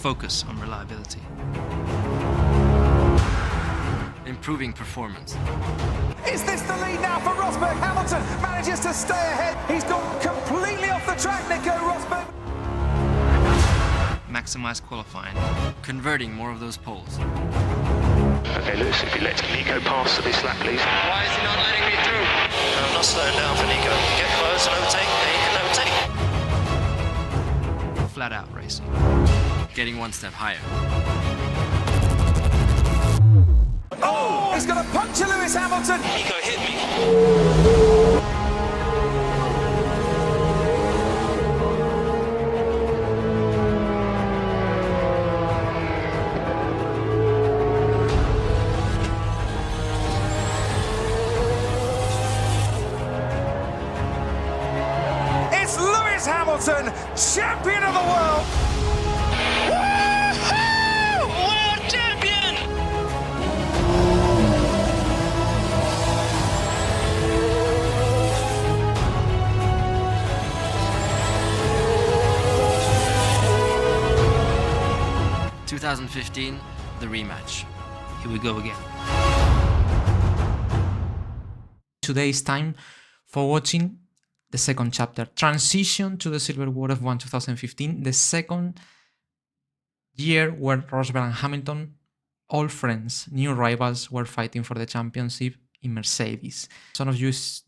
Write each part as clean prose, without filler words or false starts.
focus on reliability. Improving performance. Is this the lead now for Rosberg? Hamilton manages to stay ahead. He's gone completely off the track, Nico Rosberg. Maximize qualifying, converting more of those poles. Okay, Lewis, if you let Nico pass to this lap, please. Why is he not letting me through? I'm not slowing down for Nico. Get close and overtake me and overtake. Flat out racing. Getting one step higher. Oh, he's going to puncture Lewis Hamilton. Nico hit me. It's Lewis Hamilton, champion of the world. Woo-hoo! World champion! In 2015, the rematch. Here we go again. Today is time for watching the second chapter, Transition to the Silver War F1 2015, the second year where Rosberg and Hamilton, old friends, new rivals, were fighting for the championship in Mercedes. Some of you is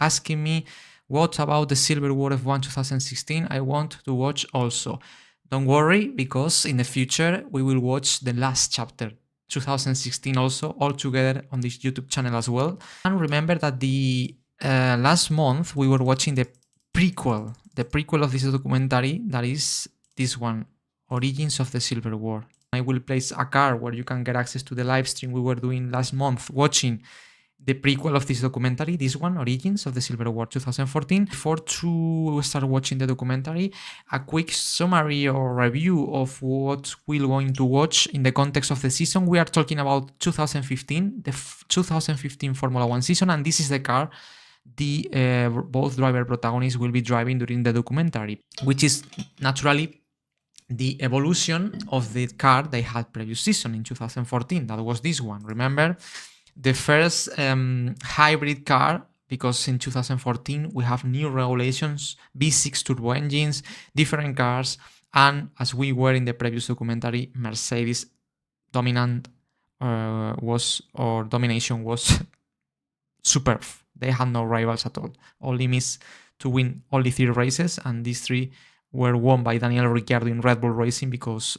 asking me, what about the Silver War F1 2016? I want to watch also. Don't worry, because in the future we will watch the last chapter, 2016 also, all together on this YouTube channel as well. And remember that the last month we were watching the prequel of this documentary, that is this one, Origins of the Silver War. I will place a card where you can get access to the live stream we were doing last month, watching the prequel of this documentary, this one, Origins of the Silver War 2014. Before to start watching the documentary, a quick summary or review of what we're going to watch in the context of the season. We are talking about 2015, the 2015 Formula 1 season, and this is the car the both driver protagonists will be driving during the documentary, which is naturally the evolution of the car they had previous season in 2014. That was this one. Remember, the first hybrid car, because in 2014 we have new regulations, V6 turbo engines, different cars, and as we were in the previous documentary, Mercedes domination was superb. They had no rivals at all. Only missed to win only 3 races, and these 3 were won by Daniel Ricciardo in Red Bull Racing because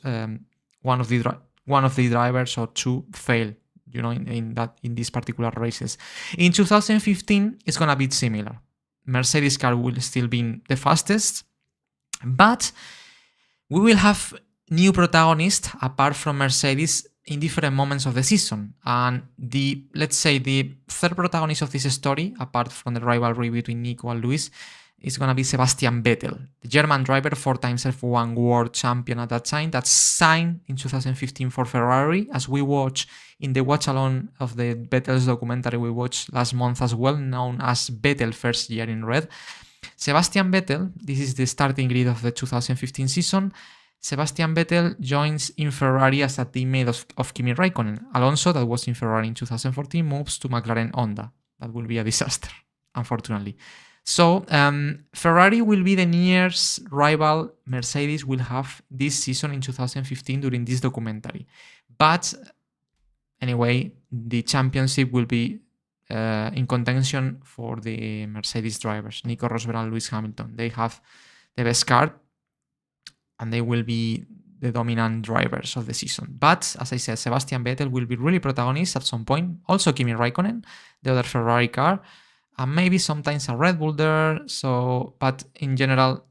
one of the drivers or 2 failed, in these particular races. In 2015, it's gonna be similar. Mercedes car will still be the fastest, but we will have new protagonists apart from Mercedes in different moments of the season. And let's say the third protagonist of this story, apart from the rivalry between Nico and Lewis, is going to be Sebastian Vettel, the German driver, 4 times F1 world champion at that time, that signed in 2015 for Ferrari, as we watched in the Watchalong of the Vettel's documentary we watched last month as well, known as Vettel First Year in Red. Sebastian Vettel, this is the starting grid of the 2015 season. Sebastian Vettel joins in Ferrari as a teammate of Kimi Raikkonen. Alonso, that was in Ferrari in 2014, moves to McLaren Honda. That will be a disaster, unfortunately. So Ferrari will be the nearest rival Mercedes will have this season in 2015 during this documentary. But anyway, the championship will be in contention for the Mercedes drivers, Nico Rosberg and Lewis Hamilton. They have the best car, and they will be the dominant drivers of the season. But, as I said, Sebastian Vettel will be really protagonist at some point. Also Kimi Raikkonen, the other Ferrari car, and maybe sometimes a Red Bull there. But in general,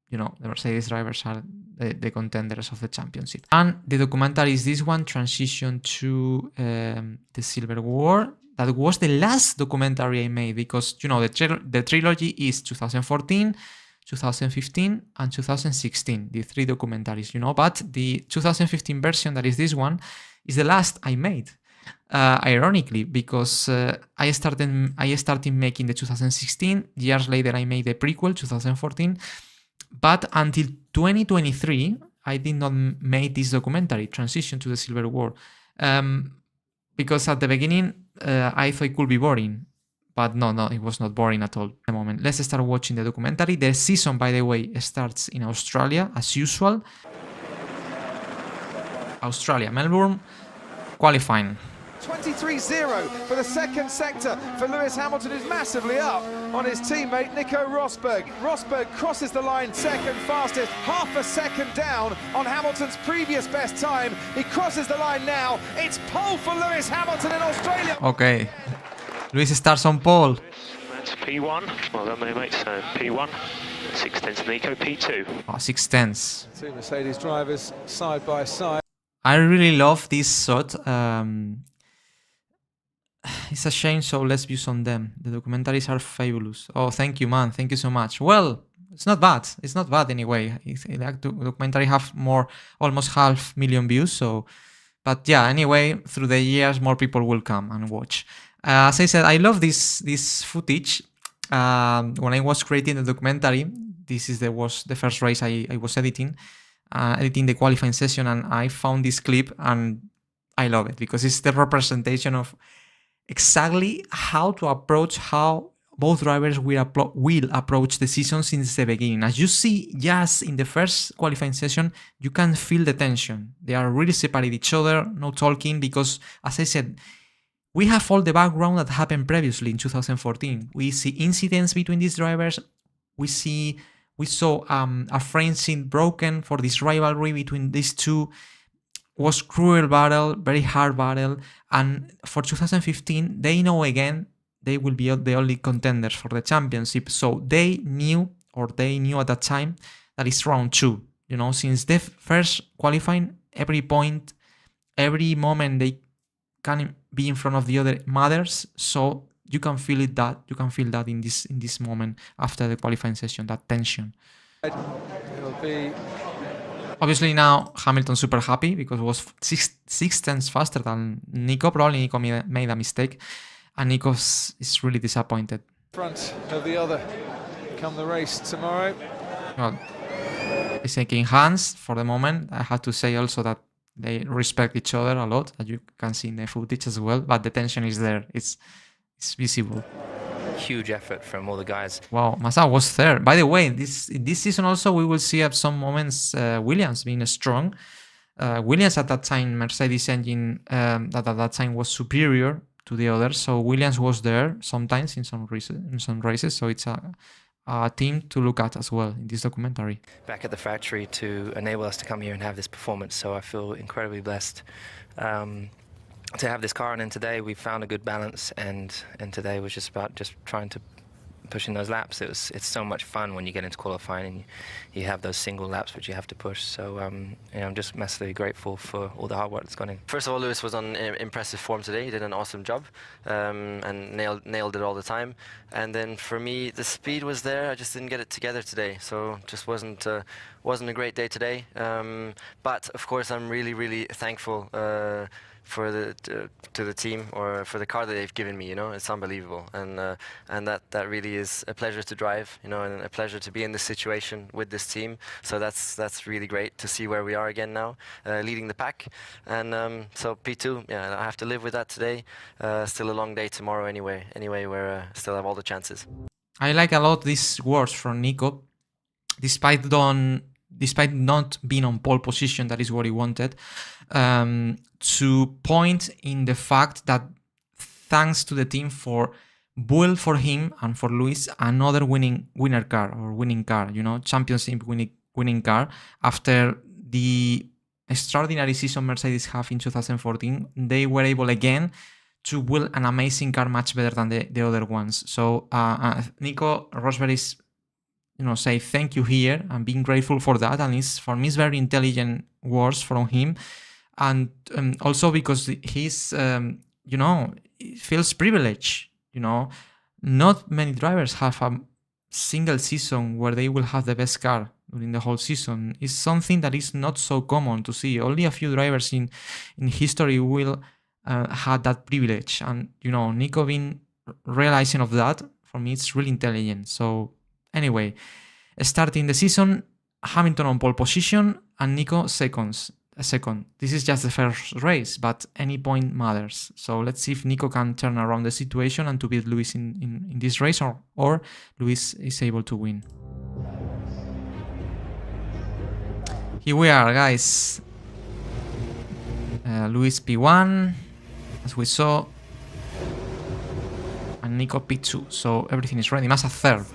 the Mercedes drivers are the contenders of the championship. And the documentary is this one, Transition to the Silver War. That was the last documentary I made because, the trilogy is 2014, 2015 and 2016, the 3 documentaries, but the 2015 version, that is this one, is the last I made. Ironically, because I started making the 2016, years later I made the prequel, 2014, but until 2023, I did not make this documentary, Transition to the Silver War. Because at the beginning, I thought it could be boring. But no, it was not boring at all at the moment. Let's start watching the documentary. The season, by the way, starts in Australia, as usual. Australia, Melbourne, qualifying. 23-0 for the second sector for Lewis Hamilton, who's massively up on his teammate Nico Rosberg. Rosberg crosses the line second fastest, half a second down on Hamilton's previous best time. He crosses the line now. It's pole for Lewis Hamilton in Australia. Okay. Luis starts on pole. That's P1. Well done, mate. So P1, 6/10 Nico, P2. Oh, 6/10. Two Mercedes drivers side by side. I really love this shot. It's a shame so less views on them. The documentaries are fabulous. Oh, thank you, man. Thank you so much. Well, it's not bad. It's not bad anyway. The documentary have almost 500,000 views. So, but yeah, anyway, through the years, more people will come and watch. As I said, I love this footage. When I was creating the documentary, this was the first race I was editing the qualifying session, and I found this clip and I love it because it's the representation of exactly how both drivers will approach the season since the beginning. As you see, just in the first qualifying session, you can feel the tension. They are really separate each other, no talking, because as I said, we have all the background that happened previously in 2014. We see incidents between these drivers. We saw a friendship broken for this rivalry between these two. Was cruel battle, very hard battle, and for 2015 they know again they will be the only contenders for the championship. So they knew at that time that it's round 2. You know, since the first qualifying, every point, every moment they can be in front of the other matters. So you can feel that in this moment after the qualifying session, that tension. It'll be Obviously now Hamilton's super happy because it was 6/10 faster than Nico. Probably Nico made a mistake, and Nico is really disappointed. front of the other come the race tomorrow. Well, it's shaking hands for the moment. I have to say also that they respect each other a lot, as you can see in the footage as well. But the tension is there. It's visible. Huge effort from all the guys. Wow, Massa was there. By the way, this season also we will see at some moments Williams being strong. Williams at that time, Mercedes engine that at that time was superior to the others. So Williams was there sometimes in some races. So it's a team to look at as well in this documentary. Back at the factory to enable us to come here and have this performance. So I feel incredibly blessed to have this car, and then today we found a good balance, and today was just about trying to push in those laps. It's so much fun when you get into qualifying and you have those single laps which you have to push. So I'm just massively grateful for all the hard work that's gone in. First of all, Lewis was on impressive form today. He did an awesome job and nailed it all the time. And then for me, the speed was there. I just didn't get it together today. So just wasn't a great day today. But of course, I'm really thankful to the team or for the car that they've given me. You know, it's unbelievable, and that really is a pleasure to drive. You know, and a pleasure to be in this situation with this team. So that's really great to see where we are again now, leading the pack. And so P2, yeah, I have to live with that today. Still a long day tomorrow anyway. Where still have all the chances. I like a lot these words from Nico, despite not being on pole position, that is what he wanted, to point in the fact that thanks to the team for build for him and for Lewis another winning car, you know, championship winning car after the extraordinary season Mercedes have in 2014. They were able again to build an amazing car much better than the other ones. So Nico Rosberg is, you know, say thank you here and being grateful for that, and for me it's very intelligent words from him, and also because he's you know, feels privileged. You know, not many drivers have a single season where they will have the best car during the whole season. It's something that is not so common to see. Only a few drivers in history will have that privilege, and you know, Nico being realizing of that, for me it's really intelligent. So anyway, starting the season, Hamilton on pole position and Nico second. This is just the first race, but any point matters. So let's see if Nico can turn around the situation and to beat Lewis in this race, or Lewis is able to win. Here we are, guys. Lewis P1, as we saw, and Nico P2. So everything is ready. Massa third.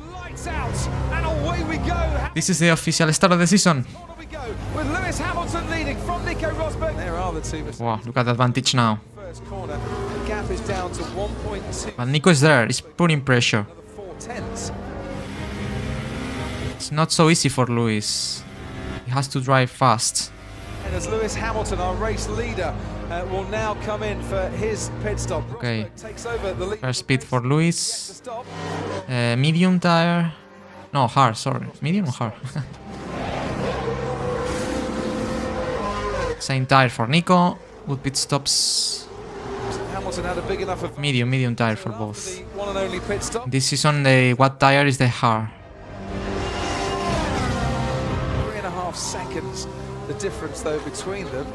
This is the official start of the season. With Lewis Hamilton leading from Nico Rosberg. There are the two. Wow, look at the advantage now. First corner, the gap is down to 1.2. But Nico is there, he's putting pressure. Another 4/10. It's not so easy for Lewis. He has to drive fast. And as Lewis Hamilton, our race leader, will now come in for his pit stop. Okay. Rosberg takes over the lead. First speed for Lewis. Stop. Medium tire. No, hard, sorry. Medium or hard? Same tire for Nico. Good pit stops. Hamilton had a big enough of Medium tire for both. the one and only pit stop. This season, the what tire is the hard. 3.5 seconds, the difference though between them.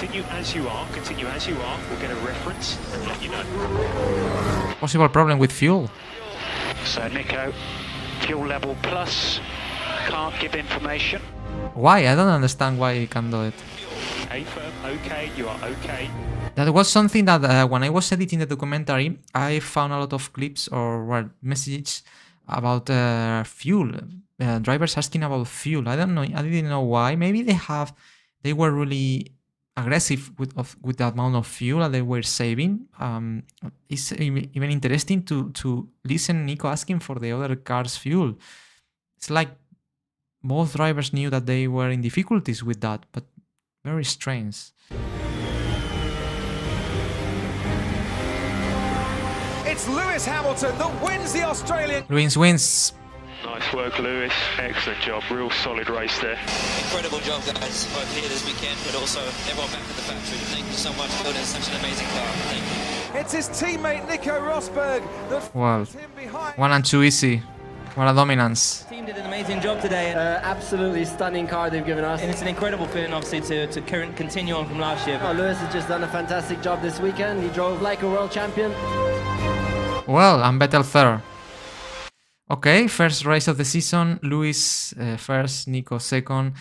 Continue as you are. Continue as you are. We'll get a reference and let you know. Possible problem with fuel. So Nico, fuel level plus. Can't give information. Why? I don't understand why he can do it. Okay, firm. Okay, you are okay. That was something that when I was editing the documentary, I found a lot of clips or messages about fuel. Drivers asking about fuel. I don't know. I didn't know why. Maybe they were really aggressive with the amount of fuel that they were saving. It's even interesting to listen Nico asking for the other cars' fuel. It's like both drivers knew that they were in difficulties with that, but very strange. It's Lewis Hamilton that wins the Australian. Lewis wins. Nice work, Lewis. Excellent job. Real solid race there. Incredible job, guys, both here this weekend, but also everyone back at the factory. Thank you so much for building such an amazing car. Thank you. It's his teammate Nico Rosberg that Well, puts him behind. 1 and 2 easy. What a dominance. Team did an amazing job today, Absolutely stunning car they've given us. and it's an incredible feeling, obviously, to continue on from last year. Oh, Lewis has just done a fantastic job this weekend. He drove like a world champion. Well, and Vettel third. Okay, first race of the season. Lewis first, Nico second.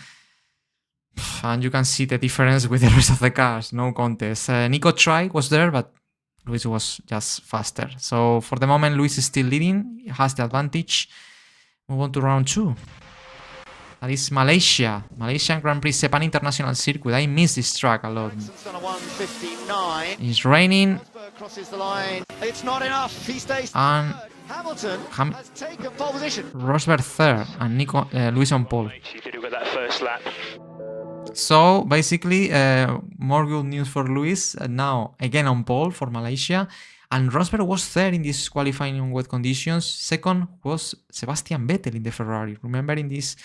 And you can see the difference with the rest of the cars. No contest. Nico was there, but Lewis was just faster. So for the moment, Lewis is still leading. He has the advantage. Move on to round 2. That is Malaysia. Malaysian Grand Prix Sepang International Circuit. I miss this track a lot. It's raining. Crosses the line. It's not enough. He stays And Hamilton has taken pole position. Rosberg third and Nico Lewis on pole. She did it with that first lap. So basically, more good news for Lewis. Now again on pole for Malaysia, and Rosberg was third in this qualifying in wet conditions. Second was Sebastian Vettel in the Ferrari. Remember in this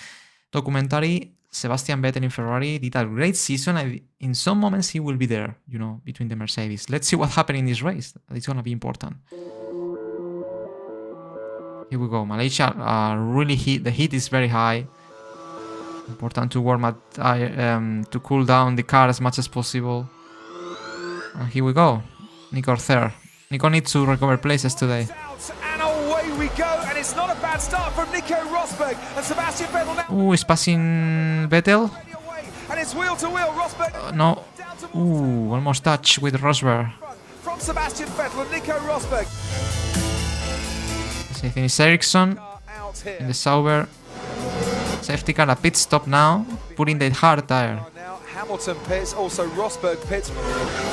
documentary, Sebastian Vettel in Ferrari did a great season. And in some moments he will be there, you know, between the Mercedes. Let's see what happened in this race. It's gonna be important. Here we go. Malaysia really the heat is very high. Important to warm up, to cool down the car as much as possible. And here we go. Nico third. Nico needs to recover places today. And away we go, and it's not a bad start from Nico Rosberg and Sebastian Vettel now. Ooh, he's passing Vettel. And it's wheel to wheel. Rosberg. No. Ooh, almost touch with Rosberg. From Sebastian Vettel and Nico Rosberg. I think it's Ericsson Out here. in the Sauber. Safety car, a pit stop now, putting the hard tire. Now Hamilton pits, also Rosberg pits.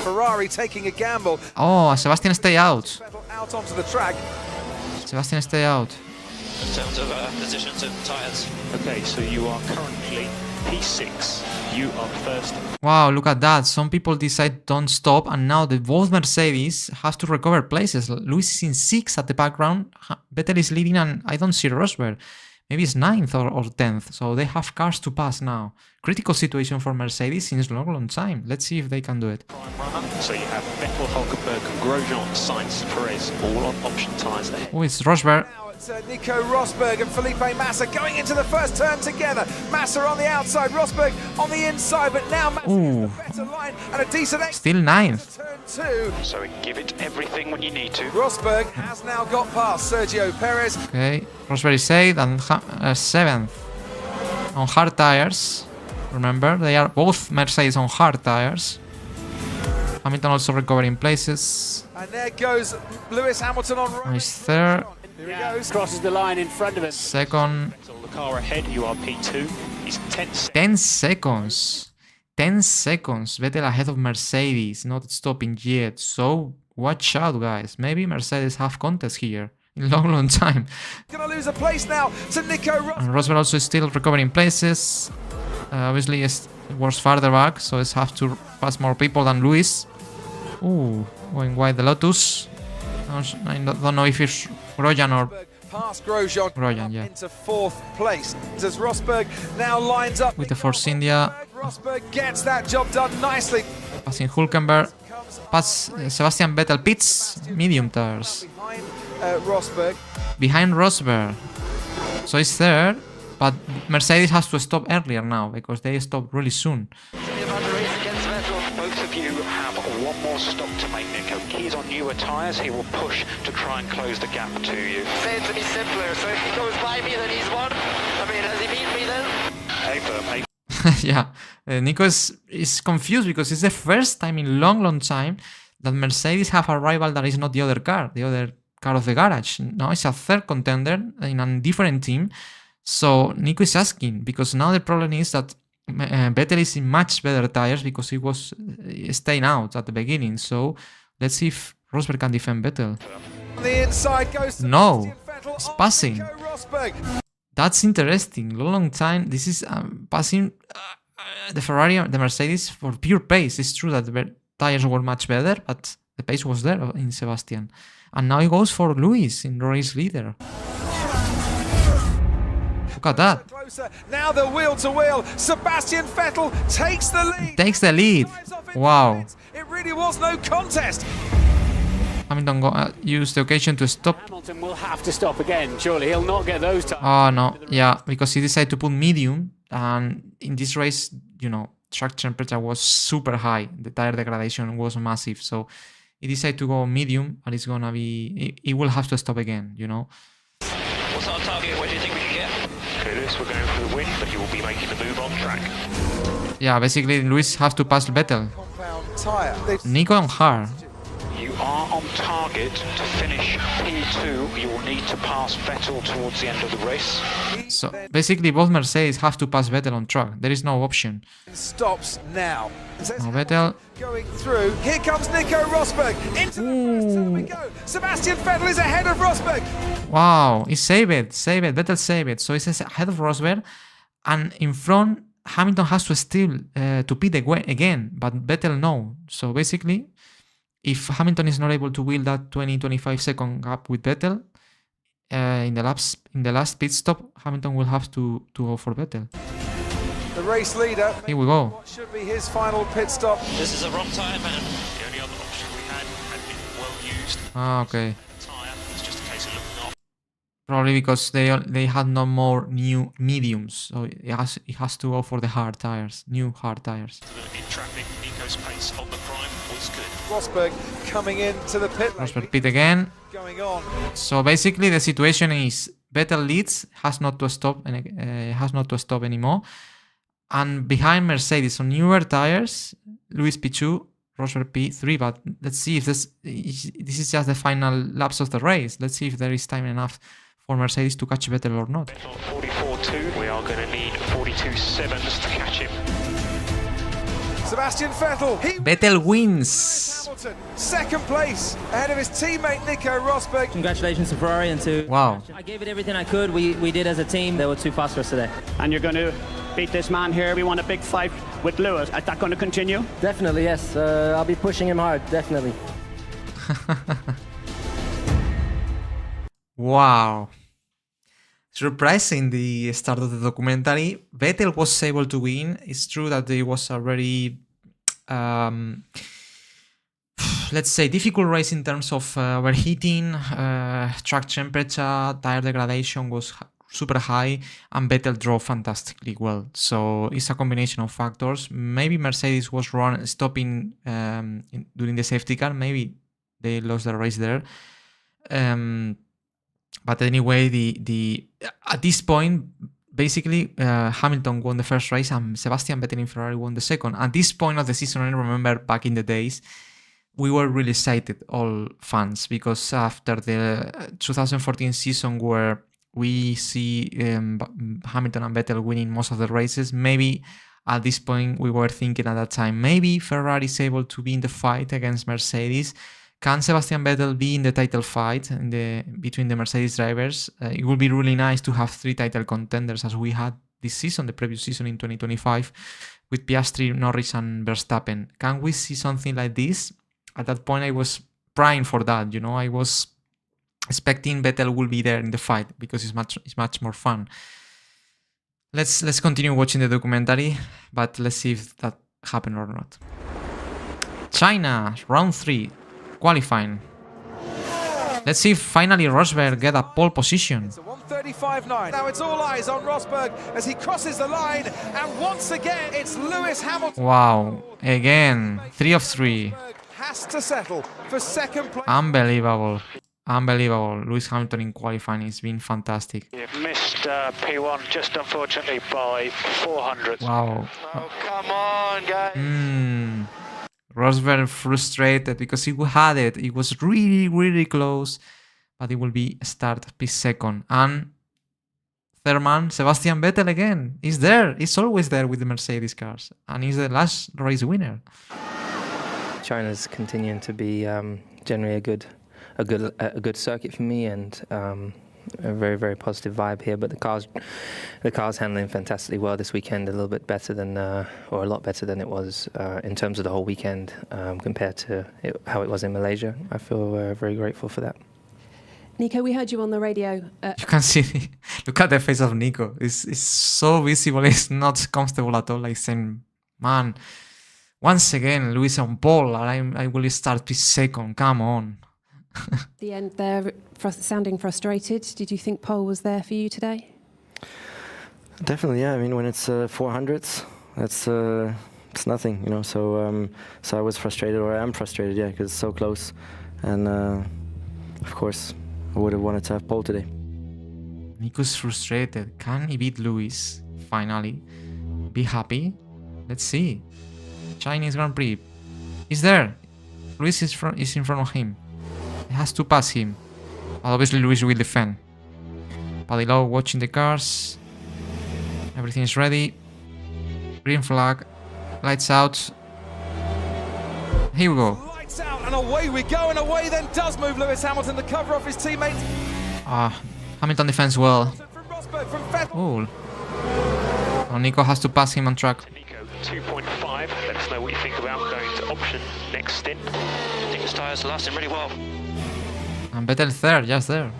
Ferrari taking a gamble. Oh, Sebastian stay out. Vettel out onto the track. Sebastian stay out. In terms of positions of tyres. Okay, so you are currently P6. You are first. Wow, look at that. Some people decide don't stop, and now both Mercedes have to recover places. Lewis is in 6th at the background. Vettel is leading, and I don't see Rosberg. Maybe it's 9th or 10th. So they have cars to pass now. Critical situation for Mercedes since long time. Let's see if they can do it. So you have Vettel, Hulkenberg, Grosjean, Sainz, Perez, all on option tyres ahead. Oh, it's Rosberg. Now Nico Rosberg and Felipe Massa going into the first turn together. Massa on the outside, Rosberg on the inside, but now Massa has a better line and a decent still ninth. Turn 2. So give it everything when you need to. Rosberg has now got past Sergio Perez. Okay, Rosberg is 8th and 7th on hard tires. Remember, they are both Mercedes on hard tires. Hamilton also recovering places. And there goes Lewis Hamilton on He's third. Here he goes. Crosses the line in front of him. Second. The car ahead, you are P2. He's 10 seconds. 10 seconds. Vettel ahead of Mercedes, not stopping yet. So watch out, guys. Maybe Mercedes have contest here in long time. Gonna lose a place now to Nico Rosberg. And Rosberg also is still recovering places. Obviously, it was farther back, so it's have to pass more people than Lewis. Ooh, going wide the Lotus. I don't know if it's Grosjean or Past Grosjean, yeah. into 4th place. As Rosberg now lines up with the Force India. Rosberg gets that job done nicely. Passing Hülkenberg. Pass Sebastian Vettel pits. Medium tires. Behind Rosberg. So it's third, but Mercedes has to stop earlier now because they stopped really soon. Both of you have one more stop to make, Nico. He's on newer tyres. He will push to try and close the gap to you. Say it to be simpler. So if he goes by me, then he's won. I mean, has he beat me then? Yeah, Nico is confused because it's the first time in long time that Mercedes have a rival that is not the other car of the garage. Now it's a third contender in a different team. So Nico is asking, because now the problem is that Vettel is in much better tires because he was staying out at the beginning. So let's see if Rosberg can defend Vettel. The inside goes to no, it's passing. Rosberg. That's interesting. Long time. This is passing the Ferrari, the Mercedes for pure pace. It's true that the tires were much better, but the pace was there in Sebastian. And now he goes for Lewis in race leader. Look at that. Now the wheel to wheel. Sebastian Vettel takes the lead. Takes the lead. Wow. It really was no contest. Hamilton used the occasion to stop. Hamilton will have to stop again. Surely he'll not get those times. Oh no, yeah, because he decided to put medium, and in this race, you know, track temperature was super high. The tire degradation was massive, so he decided to go medium, and it's gonna be. He will have to stop again, you know. What's our target? What do you think we can get? Okay, Lewis, we're going for the win, but he will be making the move on track. Yeah, basically, Lewis has to pass Vettel. Nico and hard. You are on target to finish P2. You will need to pass Vettel towards the end of the race. So basically, both Mercedes have to pass Vettel on track. There is no option. Stops now. Now Vettel going through. Here comes Nico Rosberg into the first turn we go. Sebastian Vettel is ahead of Rosberg. Wow, he saved it. Vettel saved it. So he's ahead of Rosberg, and in front Hamilton has to still to pit again, but Vettel no. So basically, if Hamilton is not able to wheel that 20-25 second gap with Vettel in the last pit stop, Hamilton will have to go for Vettel. The race leader. Here we go. What should be his final pit stop? This is a wrong tyre, man. The only other option we had been well used. Ah, okay. The tyre. It's just a case of looking off. Probably because they had no more new mediums, so it has to go for the hard tires, new hard tires. In traffic, Nico's pace on the prime was good. Rosberg coming into the pit lane. Rosberg pit again. Going on. So basically, the situation is Vettel leads, has not to stop anymore, and behind Mercedes on newer tires, Lewis P2, Rosberg P3. But let's see if this is just the final laps of the race. Let's see if there is time enough for Mercedes to catch Vettel or not. 44.2. We are going to need 42.7s to catch him. Sebastian Vettel. Vettel wins. Hamilton, second place, ahead of his teammate Nico Rosberg. Congratulations to Ferrari and to... Wow. I gave it everything I could. We did as a team. They were too fast for us today. And you're going to beat this man here. We want a big fight with Lewis. Is that going to continue? Definitely, yes. I'll be pushing him hard, definitely. Wow. Surprising the start of the documentary. Vettel was able to win. It's true that it was a very let's say, difficult race in terms of overheating, track temperature, tire degradation was super high, and Vettel drove fantastically well. So it's a combination of factors. Maybe Mercedes was stopping during the safety car. Maybe they lost the race there. But anyway, at this point, basically, Hamilton won the first race and Sebastian Vettel in Ferrari won the second. At this point of the season, I remember back in the days, we were really excited, all fans, because after the 2014 season where we see Hamilton and Vettel winning most of the races, maybe at this point we were thinking at that time, maybe Ferrari is able to be in the fight against Mercedes. Can Sebastian Vettel be in the title fight between the Mercedes drivers? It would be really nice to have 3 title contenders as we had this season, the previous season in 2025, with Piastri, Norris and Verstappen. Can we see something like this? At that point I was praying for that, I was expecting Vettel will be there in the fight because it's much more fun. Let's continue watching the documentary, but let's see if that happened or not. China, round 3. Qualifying. Let's see if finally Rosberg get a pole position. It's a 1:35.9. Now it's all eyes on Rosberg as he crosses the line, and once again it's Lewis Hamilton. Wow, again, 3 of 3. Has to settle for second place. Unbelievable. Lewis Hamilton in qualifying has been fantastic. You've missed P1 just unfortunately by 400. Wow. Oh, come on, guys. Rosberg frustrated because he had it. It was really, really close, but it will be start P2. And third man, Sebastian Vettel again. He's there. He's always there with the Mercedes cars, and he's the last race winner. China's continuing to be generally a good circuit for me, and a very, very positive vibe here. But the car's handling fantastically well this weekend, a little bit better than, or a lot better than it was in terms of the whole weekend compared to how it was in Malaysia. I feel very grateful for that. Nico, we heard you on the radio. You can see, look at the face of Nico. It's so visible. It's not comfortable at all. Like saying, man, once again, Lewis on pole, and I will start P2. Come on. The end there, sounding frustrated. Did you think pole was there for you today? Definitely, yeah. I mean, when it's 400s, that's it's nothing, So I was frustrated, or I am frustrated, yeah, because it's so close. And of course, I would have wanted to have pole today. Nico's frustrated. Can he beat Lewis finally? Be happy. Let's see. Chinese Grand Prix. He's there. Lewis is in front of him. He has to pass him. But obviously Lewis will defend. Padillo watching the cars. Everything is ready. Green flag. Lights out. Here we go. Lights out and away we go, and away then does move Lewis Hamilton, the cover off his teammates. Hamilton defends well. From Rosberg, from Vettel. Oh, Nico has to pass him on track. Nico, 2.5. Let us know what you think about going to option next stint. I think his tyres last him really well. And Vettel third, just there.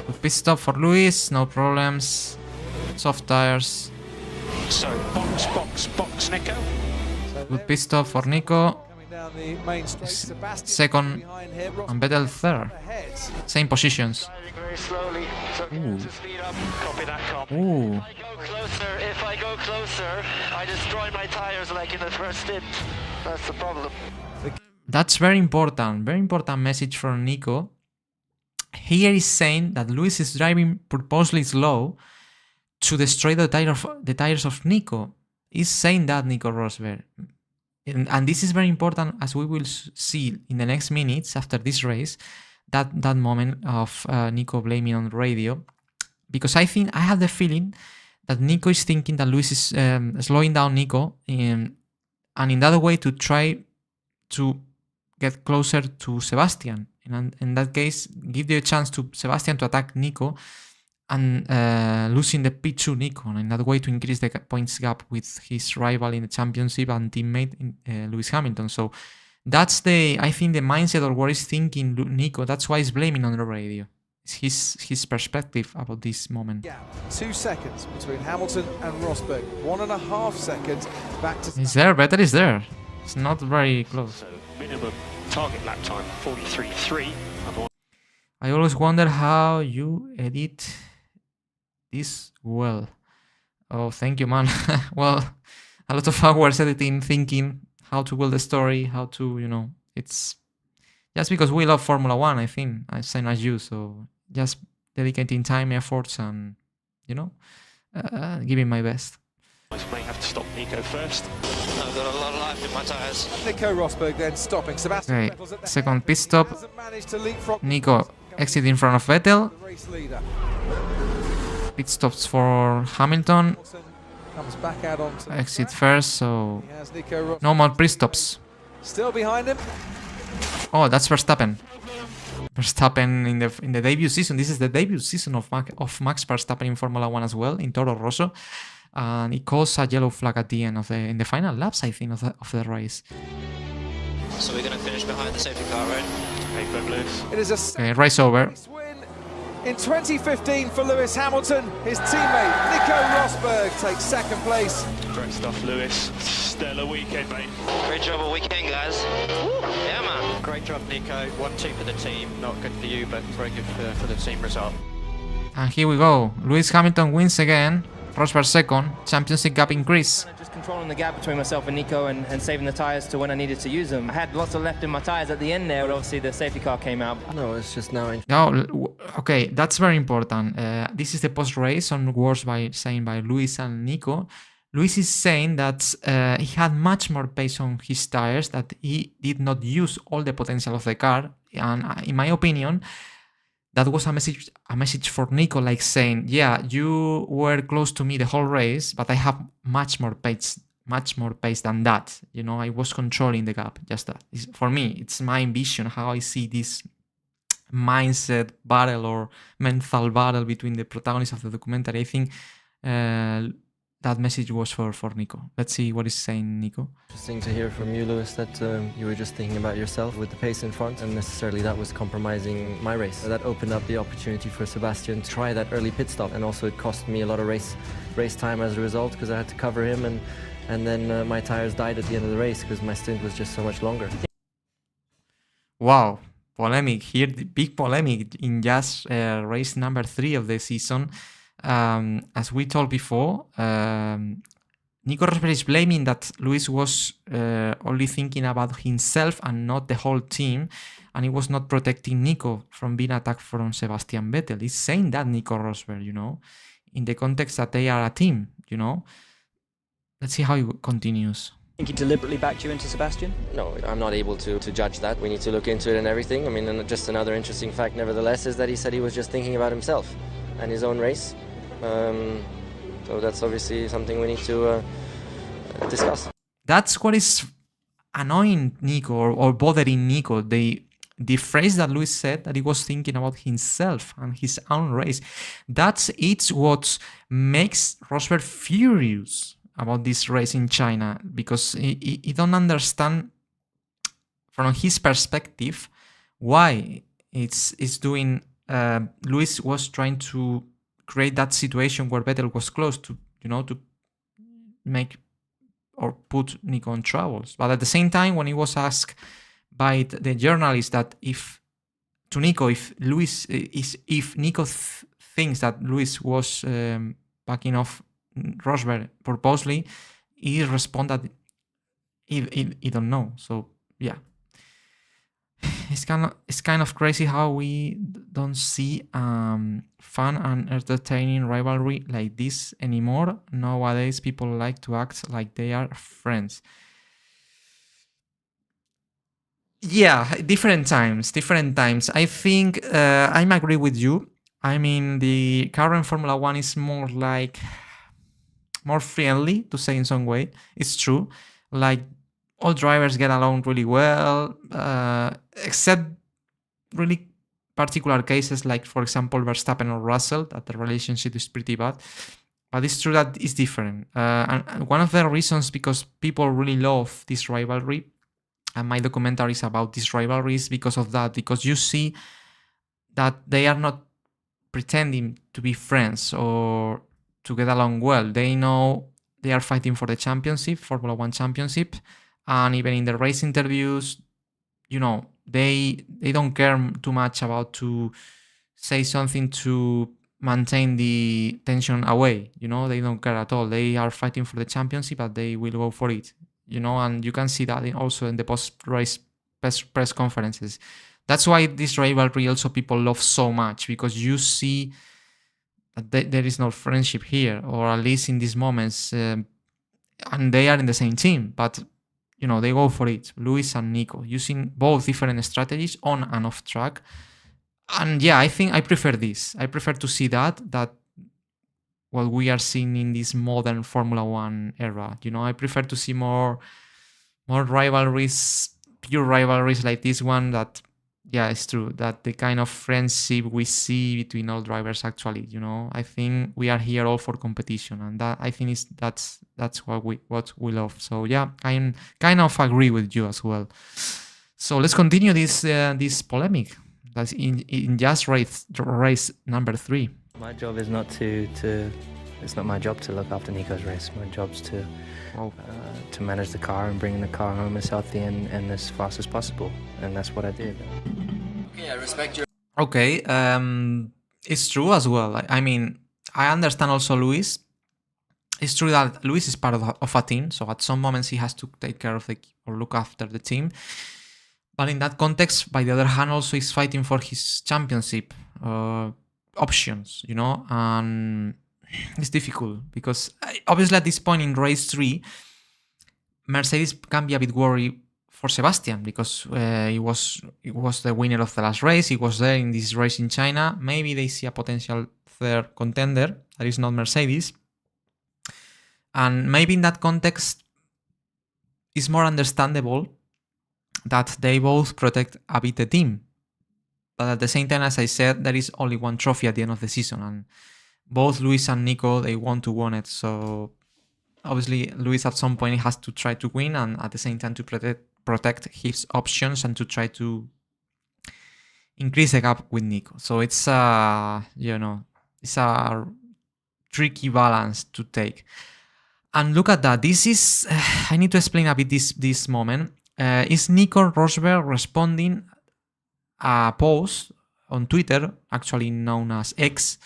Good pit stop for Lewis, no problems. Soft tires. So, box, Nico. Good pit stop for Nico. Down the main straight, Sebastian Second, behind here, Rosberg and Vettel third. ahead. Same positions. Very slowly, so Ooh. to speed up. Copy that, Carl. Ooh. If I go closer, I destroy my tires like in the first stint. That's the problem. That's very important. Very important message from Nico. Here is saying that Lewis is driving purposely slow to destroy the tires of Nico. He's saying that, Nico Rosberg. And this is very important, as we will see in the next minutes after this race, that moment of Nico blaming on the radio. Because I have the feeling that Nico is thinking that Lewis is slowing down Nico and in that way to try to get closer to Sebastian. And in that case, give the chance to Sebastian to attack Nico and losing the P2 Nico, and in that way to increase the points gap with his rival in the championship and teammate Lewis Hamilton. So that's I think the mindset of what he's thinking Nico. That's why he's blaming on the radio. It's his perspective about this moment. Yeah, 2 seconds between Hamilton and Rosberg. 1.5 seconds back to... He's there, Vettel is there. It's not very close. So minimum target lap time 43.3. I always wonder how you edit this well. Oh, thank you, man. Well, a lot of hours editing, thinking how to build the story, how to, you know, it's just because we love Formula One, I think, same as you. So just dedicating time, efforts, and, you know, giving my best. I may have to stop Nico first. I've got a lot of life in my tyres. Nico Rosberg then stopping. Sebastian Okay, Vettel's at the second head. pit stop. Hasn't managed to leapfrog Nico exit in front of Vettel. the race leader. Pit stops for Hamilton. Comes back out onto the Exit track. first, so He has Nico Rosberg. no more pit stops. Still behind him. Oh, that's Verstappen. Verstappen in the debut season. This is the debut season of Max Verstappen in Formula One as well, in Toro Rosso. And it caused a yellow flag at the end of in the final laps, I think, of the race. So we're going to finish behind the safety car, right? Hey, Lewis. It is a Okay, race over. win in 2015 for Lewis Hamilton. His teammate Nico Rosberg takes second place. Great stuff, Lewis. Stellar weekend, mate. Great job all weekend, guys. Yeah, man. Great job, Nico. 1-2 for the team. Not good for you, but very good for the team result. And here we go. Lewis Hamilton wins again. Rosberg second. Championship gap increase. Just controlling the gap between myself and Nico and saving the tyres to when I needed to use them. I had lots of left in my tyres at the end there, but obviously the safety car came out. No, it's just now. Okay, that's very important. This is the post-race on words saying by Lewis and Nico. Lewis is saying that he had much more pace on his tires, that he did not use all the potential of the car. And in my opinion, that was a message for Nico, like saying, yeah, you were close to me the whole race, but I have much more pace than that. You know, I was controlling the gap, just that. For me, it's my vision, how I see this mindset battle or mental battle between the protagonists of the documentary. I think that message was for Nico. Let's see what he's saying, Nico. Interesting to hear from you, Lewis, that you were just thinking about yourself with the pace in front, and necessarily that was compromising my race. That opened up the opportunity for Sebastian to try that early pit stop, and also it cost me a lot of race time as a result, because I had to cover him, and then my tires died at the end of the race because my stint was just so much longer. Wow, polemic here, the big polemic in just race number 3 of the season. As we told before, Nico Rosberg is blaming that Lewis was only thinking about himself and not the whole team, and he was not protecting Nico from being attacked from Sebastian Vettel. He's saying that, Nico Rosberg, you know, in the context that they are a team, you know. Let's see how he continues. Think he deliberately backed you into Sebastian? No, I'm not able to judge that. We need to look into it and everything. I mean, and just another interesting fact, nevertheless, is that he said he was just thinking about himself and his own race. So that's obviously something we need to discuss. That's what is annoying Nico or bothering Nico. The phrase that Lewis said, that he was thinking about himself and his own race. It's what makes Rosberg furious about this race in China, because he don't understand from his perspective why it's doing. Lewis was trying to create that situation where Vettel was close to, you know, to make or put Nico in troubles. But at the same time, when he was asked by the journalist that if Nico thinks that Lewis was backing off Rosberg purposely, he responded he don't know. So yeah. It's kind of crazy how we don't see fun and entertaining rivalry like this anymore. Nowadays, people like to act like they are friends. Yeah, different times. I think I agree with you. I mean, the current Formula One is more friendly, to say in some way. It's true. Like, all drivers get along really well, except really particular cases like, for example, Verstappen or Russell, that the relationship is pretty bad. But it's true that it's different. And one of the reasons because people really love this rivalry, and my documentary is about this rivalry, is because of that. Because you see that they are not pretending to be friends or to get along well. They know they are fighting for the championship, Formula One championship. And even in the race interviews, they don't care too much about to say something to maintain the tension away. They don't care at all. They are fighting for the championship, but they will go for it. And you can see that also in the post-race press conferences. That's why this rivalry also people love so much, because you see that there is no friendship here, or at least in these moments, and they are in the same team, but they go for it. Lewis and Nico, using both different strategies on and off track. And yeah, I think I prefer this. I prefer to see that what we are seeing in this modern Formula One era. I prefer to see more rivalries, pure rivalries like this one. That, yeah, it's true that the kind of friendship we see between all drivers. Actually, I think we are here all for competition, and that I think that's what we love. So yeah, I kind of agree with you as well. So let's continue this polemic. That's in just race number 3. My job is not it's not my job to look after Nico's race. My job's to manage the car and bring the car home as healthy and as fast as possible, and that's what I did. Okay, I respect your... Okay, it's true as well. I mean, I understand also Lewis. It's true that Lewis is part of a team, so at some moments he has to take care of or look after the team. But in that context, by the other hand, also he's fighting for his championship options, and it's difficult because obviously at this point in race 3, Mercedes can be a bit worried for Sebastian, because he was the winner of the last race. He was there in this race in China. Maybe they see a potential third contender that is not Mercedes. And maybe in that context, it's more understandable that they both protect a bit the team. But at the same time, as I said, there is only one trophy at the end of the season, and both Lewis and Nico, they want to win it. So obviously Lewis at some point has to try to win, and at the same time to protect his options and to try to increase the gap with Nico. So it's it's a tricky balance to take. And look at that. This is I need to explain a bit this moment. Is Nico Rosberg responding a post on Twitter, actually known as X,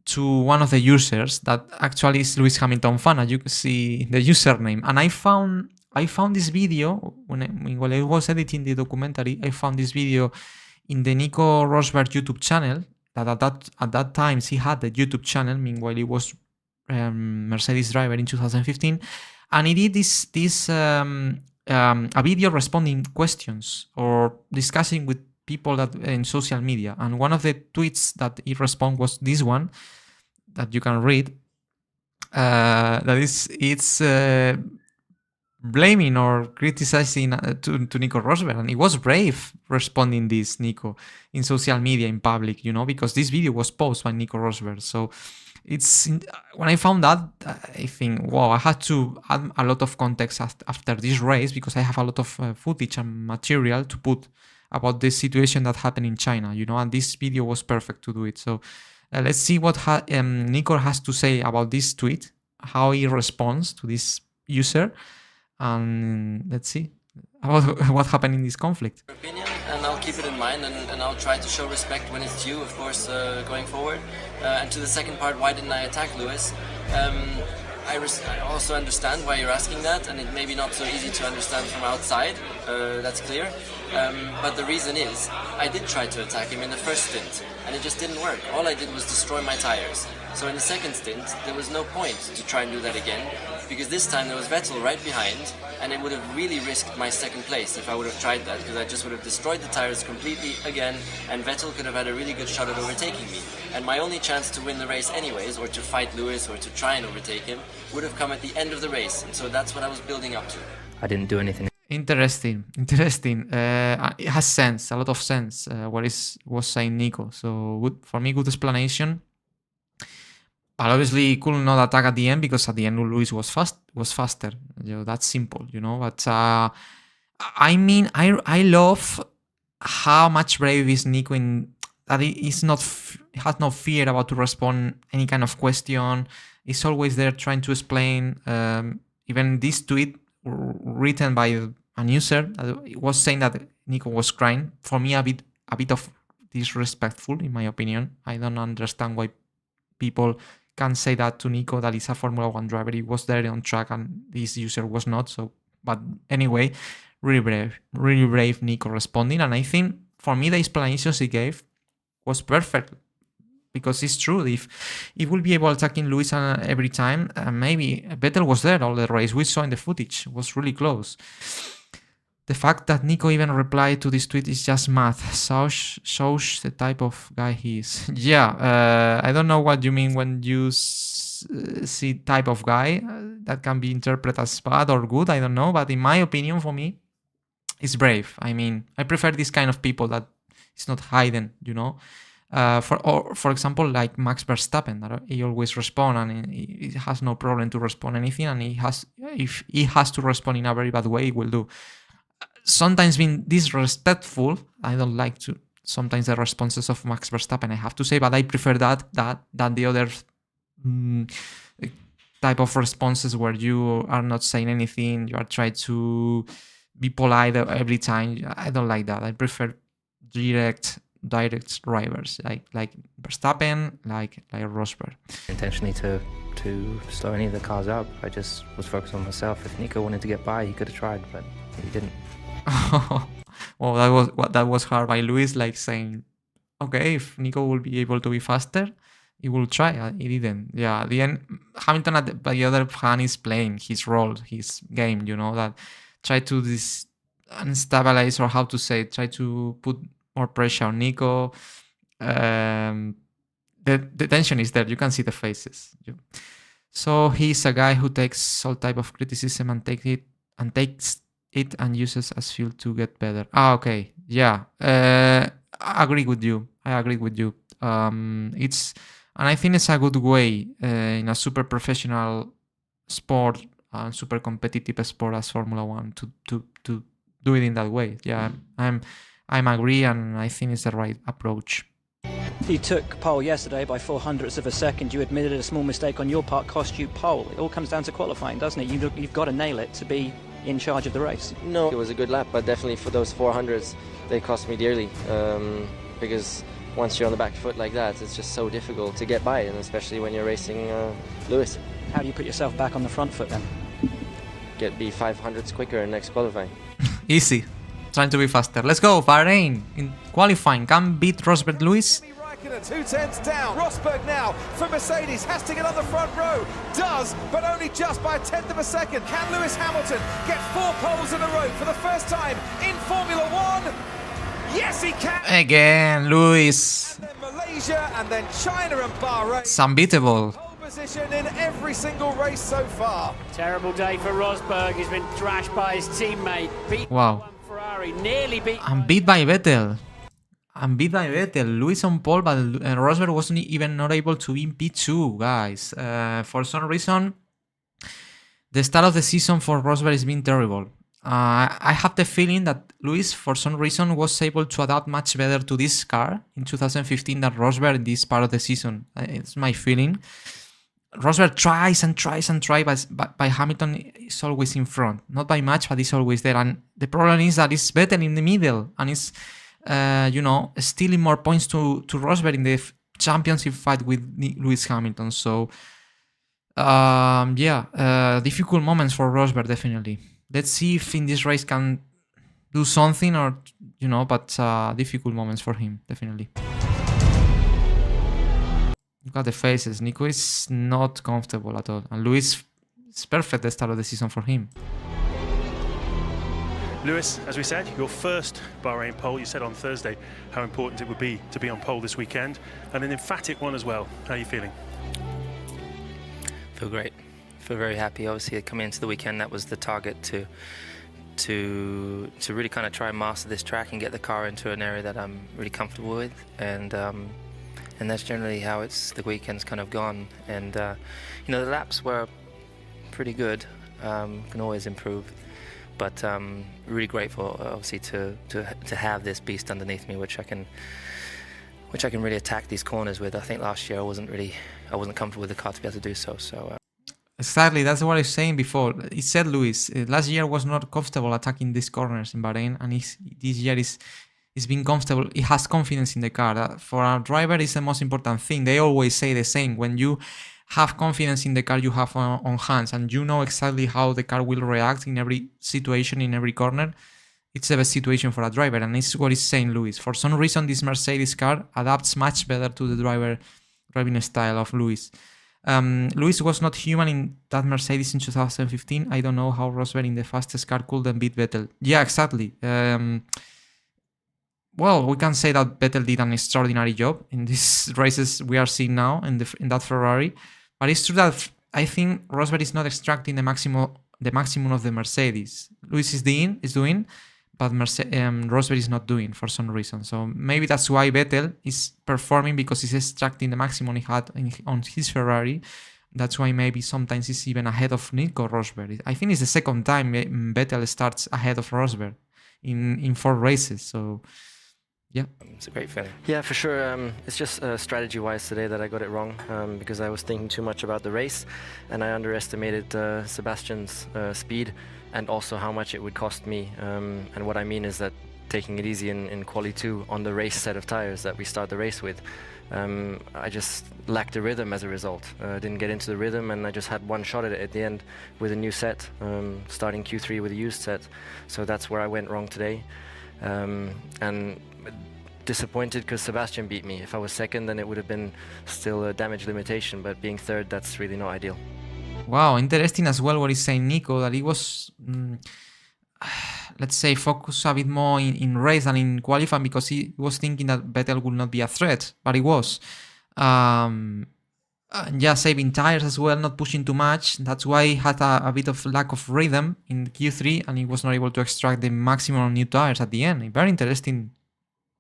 to one of the users that actually is Lewis Hamilton fan, as you can see the username. And I found this video when I was editing the documentary. I found this video in the Nico Rosberg YouTube channel. That at that time he had the YouTube channel. Meanwhile, he was Mercedes driver in 2015, and he did this a video responding questions or discussing with people that in social media. And one of the tweets that he responded was this one that you can read. It's blaming or criticizing to Nico Rosberg, and he was brave responding this, Nico, in social media, in public, because this video was posted by Nico Rosberg. So when I found that, I think, wow, I had to add a lot of context after this race, because I have a lot of footage and material to put about this situation that happened in China, and this video was perfect to do it. So let's see what Nico has to say about this tweet, how he responds to this user, and let's see about what happened in this conflict. Opinion, and I'll keep it in mind, and I'll try to show respect when it's due, of course, going forward. And to the second part, why didn't I attack Lewis? I also understand why you're asking that, and it may be not so easy to understand from outside, that's clear. But the reason is, I did try to attack him in the first stint, and it just didn't work. All I did was destroy my tires. So in the second stint, there was no point to try and do that again, because this time there was Vettel right behind, and it would have really risked my second place if I would have tried that, because I just would have destroyed the tires completely again, and Vettel could have had a really good shot at overtaking me. And my only chance to win the race anyways, or to fight Lewis, or to try and overtake him, would have come at the end of the race, and so that's what I was building up to. I didn't do anything. Interesting. It has sense, a lot of sense, what was saying Nico. So good for me, good explanation. But obviously, he could not attack at the end, because at the end Lewis was faster. That's simple, But I mean, I love how much brave is Nico in that he has no fear about to respond any kind of question. He's always there trying to explain. Even this tweet written by a user was saying that Nico was crying. For me, a bit of disrespectful, in my opinion. I don't understand why people can say that to Nico, that he's a Formula 1 driver. He was there on track and this user was not. So, but anyway, really brave Nico responding. And I think for me, the explanations he gave was perfect, because it's true. If he will be able attacking Lewis every time, maybe Vettel was there all the race. We saw in the footage, it was really close. The fact that Nico even replied to this tweet is just math. Shows the type of guy he is. Yeah, I don't know what you mean when you see type of guy. That can be interpreted as bad or good, I don't know. But in my opinion, for me, it's brave. I mean, I prefer this kind of people that is not hidden, you know. For example, like Max Verstappen, that he always respond and he has no problem to respond anything. And if he has to respond in a very bad way, he will do. Sometimes being disrespectful, I don't like to. Sometimes the responses of Max Verstappen, I have to say, but I prefer that than the other type of responses where you are not saying anything, you are trying to be polite every time. I don't like that. I prefer direct drivers like Verstappen, like Rosberg. Intentionally to slow any of the cars up. I just was focused on myself. If Nico wanted to get by, he could have tried, but he didn't. Well, that was hard by Lewis, like saying, okay, if Nico will be able to be faster, he will try. He didn't. Yeah, at the end, Hamilton, by the other hand, is playing his role, his game, you know, that try to unstabilize, or how to say it, try to put more pressure on Nico. The tension is there. You can see the faces. So he's a guy who takes all type of criticism and takes it and uses as fuel to get better. Okay. Yeah. I agree with you. And I think it's a good way in a super professional sport, super competitive sport as Formula 1 to do it in that way. Yeah, I'm agree, and I think it's the right approach. You took pole yesterday by 0.04 of a second. You admitted a small mistake on your part cost you pole. It all comes down to qualifying, doesn't it? You've got to nail it to be in charge of the race. No, it was a good lap, but definitely for those 400s, they cost me dearly. Because once you're on the back foot like that, it's just so difficult to get by, and especially when you're racing Lewis. How do you put yourself back on the front foot then? Be 500s quicker in next qualifying. Easy. Trying to be faster. Let's go, Bahrain. In qualifying, can beat Rosberg Lewis. 2 tenths down. Rosberg now for Mercedes has to get on the front row. Does, but only just by 1/10 of a second. Can Lewis Hamilton get 4 poles in a row for the first time in Formula 1? Yes, he can. Again, Lewis. And then Malaysia, and then China and Bahrain. It's unbeatable. Position in every single race so far. Terrible day for Rosberg. He's been thrashed by his teammate. Wow. Ferrari nearly beat. And beat by Vettel. Lewis on pole, but Rosberg wasn't even not able to win P2, guys. For some reason, the start of the season for Rosberg has been terrible. I have the feeling that Lewis, for some reason, was able to adapt much better to this car in 2015 than Rosberg in this part of the season. It's my feeling. Rosberg tries, but by Hamilton is always in front. Not by much, but he's always there. And the problem is that it's better in the middle, and it's stealing more points to Rosberg in the championship fight with Lewis Hamilton. So, difficult moments for Rosberg, definitely. Let's see if in this race can do something, or but difficult moments for him, definitely. Look at the faces. Nico is not comfortable at all, and Lewis is perfect the start of the season for him. Lewis, as we said, your first Bahrain pole. You said on Thursday how important it would be to be on pole this weekend, and an emphatic one as well. How are you feeling? Feel great. Feel very happy. Obviously, coming into the weekend, that was the target to really kind of try and master this track and get the car into an area that I'm really comfortable with, and that's generally how the weekend's kind of gone. And the laps were pretty good. Can always improve. But really grateful, obviously, to have this beast underneath me, which I can really attack these corners with. I think last year I wasn't comfortable with the car to be able to do so. So Exactly, that's what I was saying before. He said Lewis last year was not comfortable attacking these corners in Bahrain, and this year is being comfortable. He has confidence in the car. That for a driver is the most important thing. They always say the same. When you have confidence in the car you have on hands, and you know exactly how the car will react in every situation, in every corner, it's the best situation for a driver, and it's what he's saying Lewis. For some reason, this Mercedes car adapts much better to the driving style of Lewis. Lewis was not human in that Mercedes in 2015. I don't know how Rosberg in the fastest car couldn't beat Vettel. Yeah, exactly. Well, we can say that Vettel did an extraordinary job in these races we are seeing now in that Ferrari. But it's true that I think Rosberg is not extracting the maximum of the Mercedes. Lewis is doing, but Rosberg is not doing for some reason. So maybe that's why Vettel is performing, because he's extracting the maximum he had on his Ferrari. That's why maybe sometimes he's even ahead of Nico Rosberg. I think it's the second time Vettel starts ahead of Rosberg in 4 races. So yeah, it's a great feeling. Yeah, for sure. It's just strategy-wise today that I got it wrong, because I was thinking too much about the race, and I underestimated Sebastian's speed, and also how much it would cost me. And what I mean is that taking it easy in quali 2 on the race set of tires that we start the race with, I just lacked the rhythm as a result. Didn't get into the rhythm, and I just had one shot at it at the end with a new set, starting Q3 with a used set. So that's where I went wrong today. And disappointed because Sebastian beat me. If I was second, then it would have been still a damage limitation, but being third, that's really not ideal. Wow, interesting as well what he's saying, Nico, that he was, let's say, focused a bit more in race than in qualifying, because he was thinking that Vettel would not be a threat, but he was. Yeah, saving tires as well, not pushing too much. That's why he had a bit of lack of rhythm in Q3, and he was not able to extract the maximum new tires at the end. Very interesting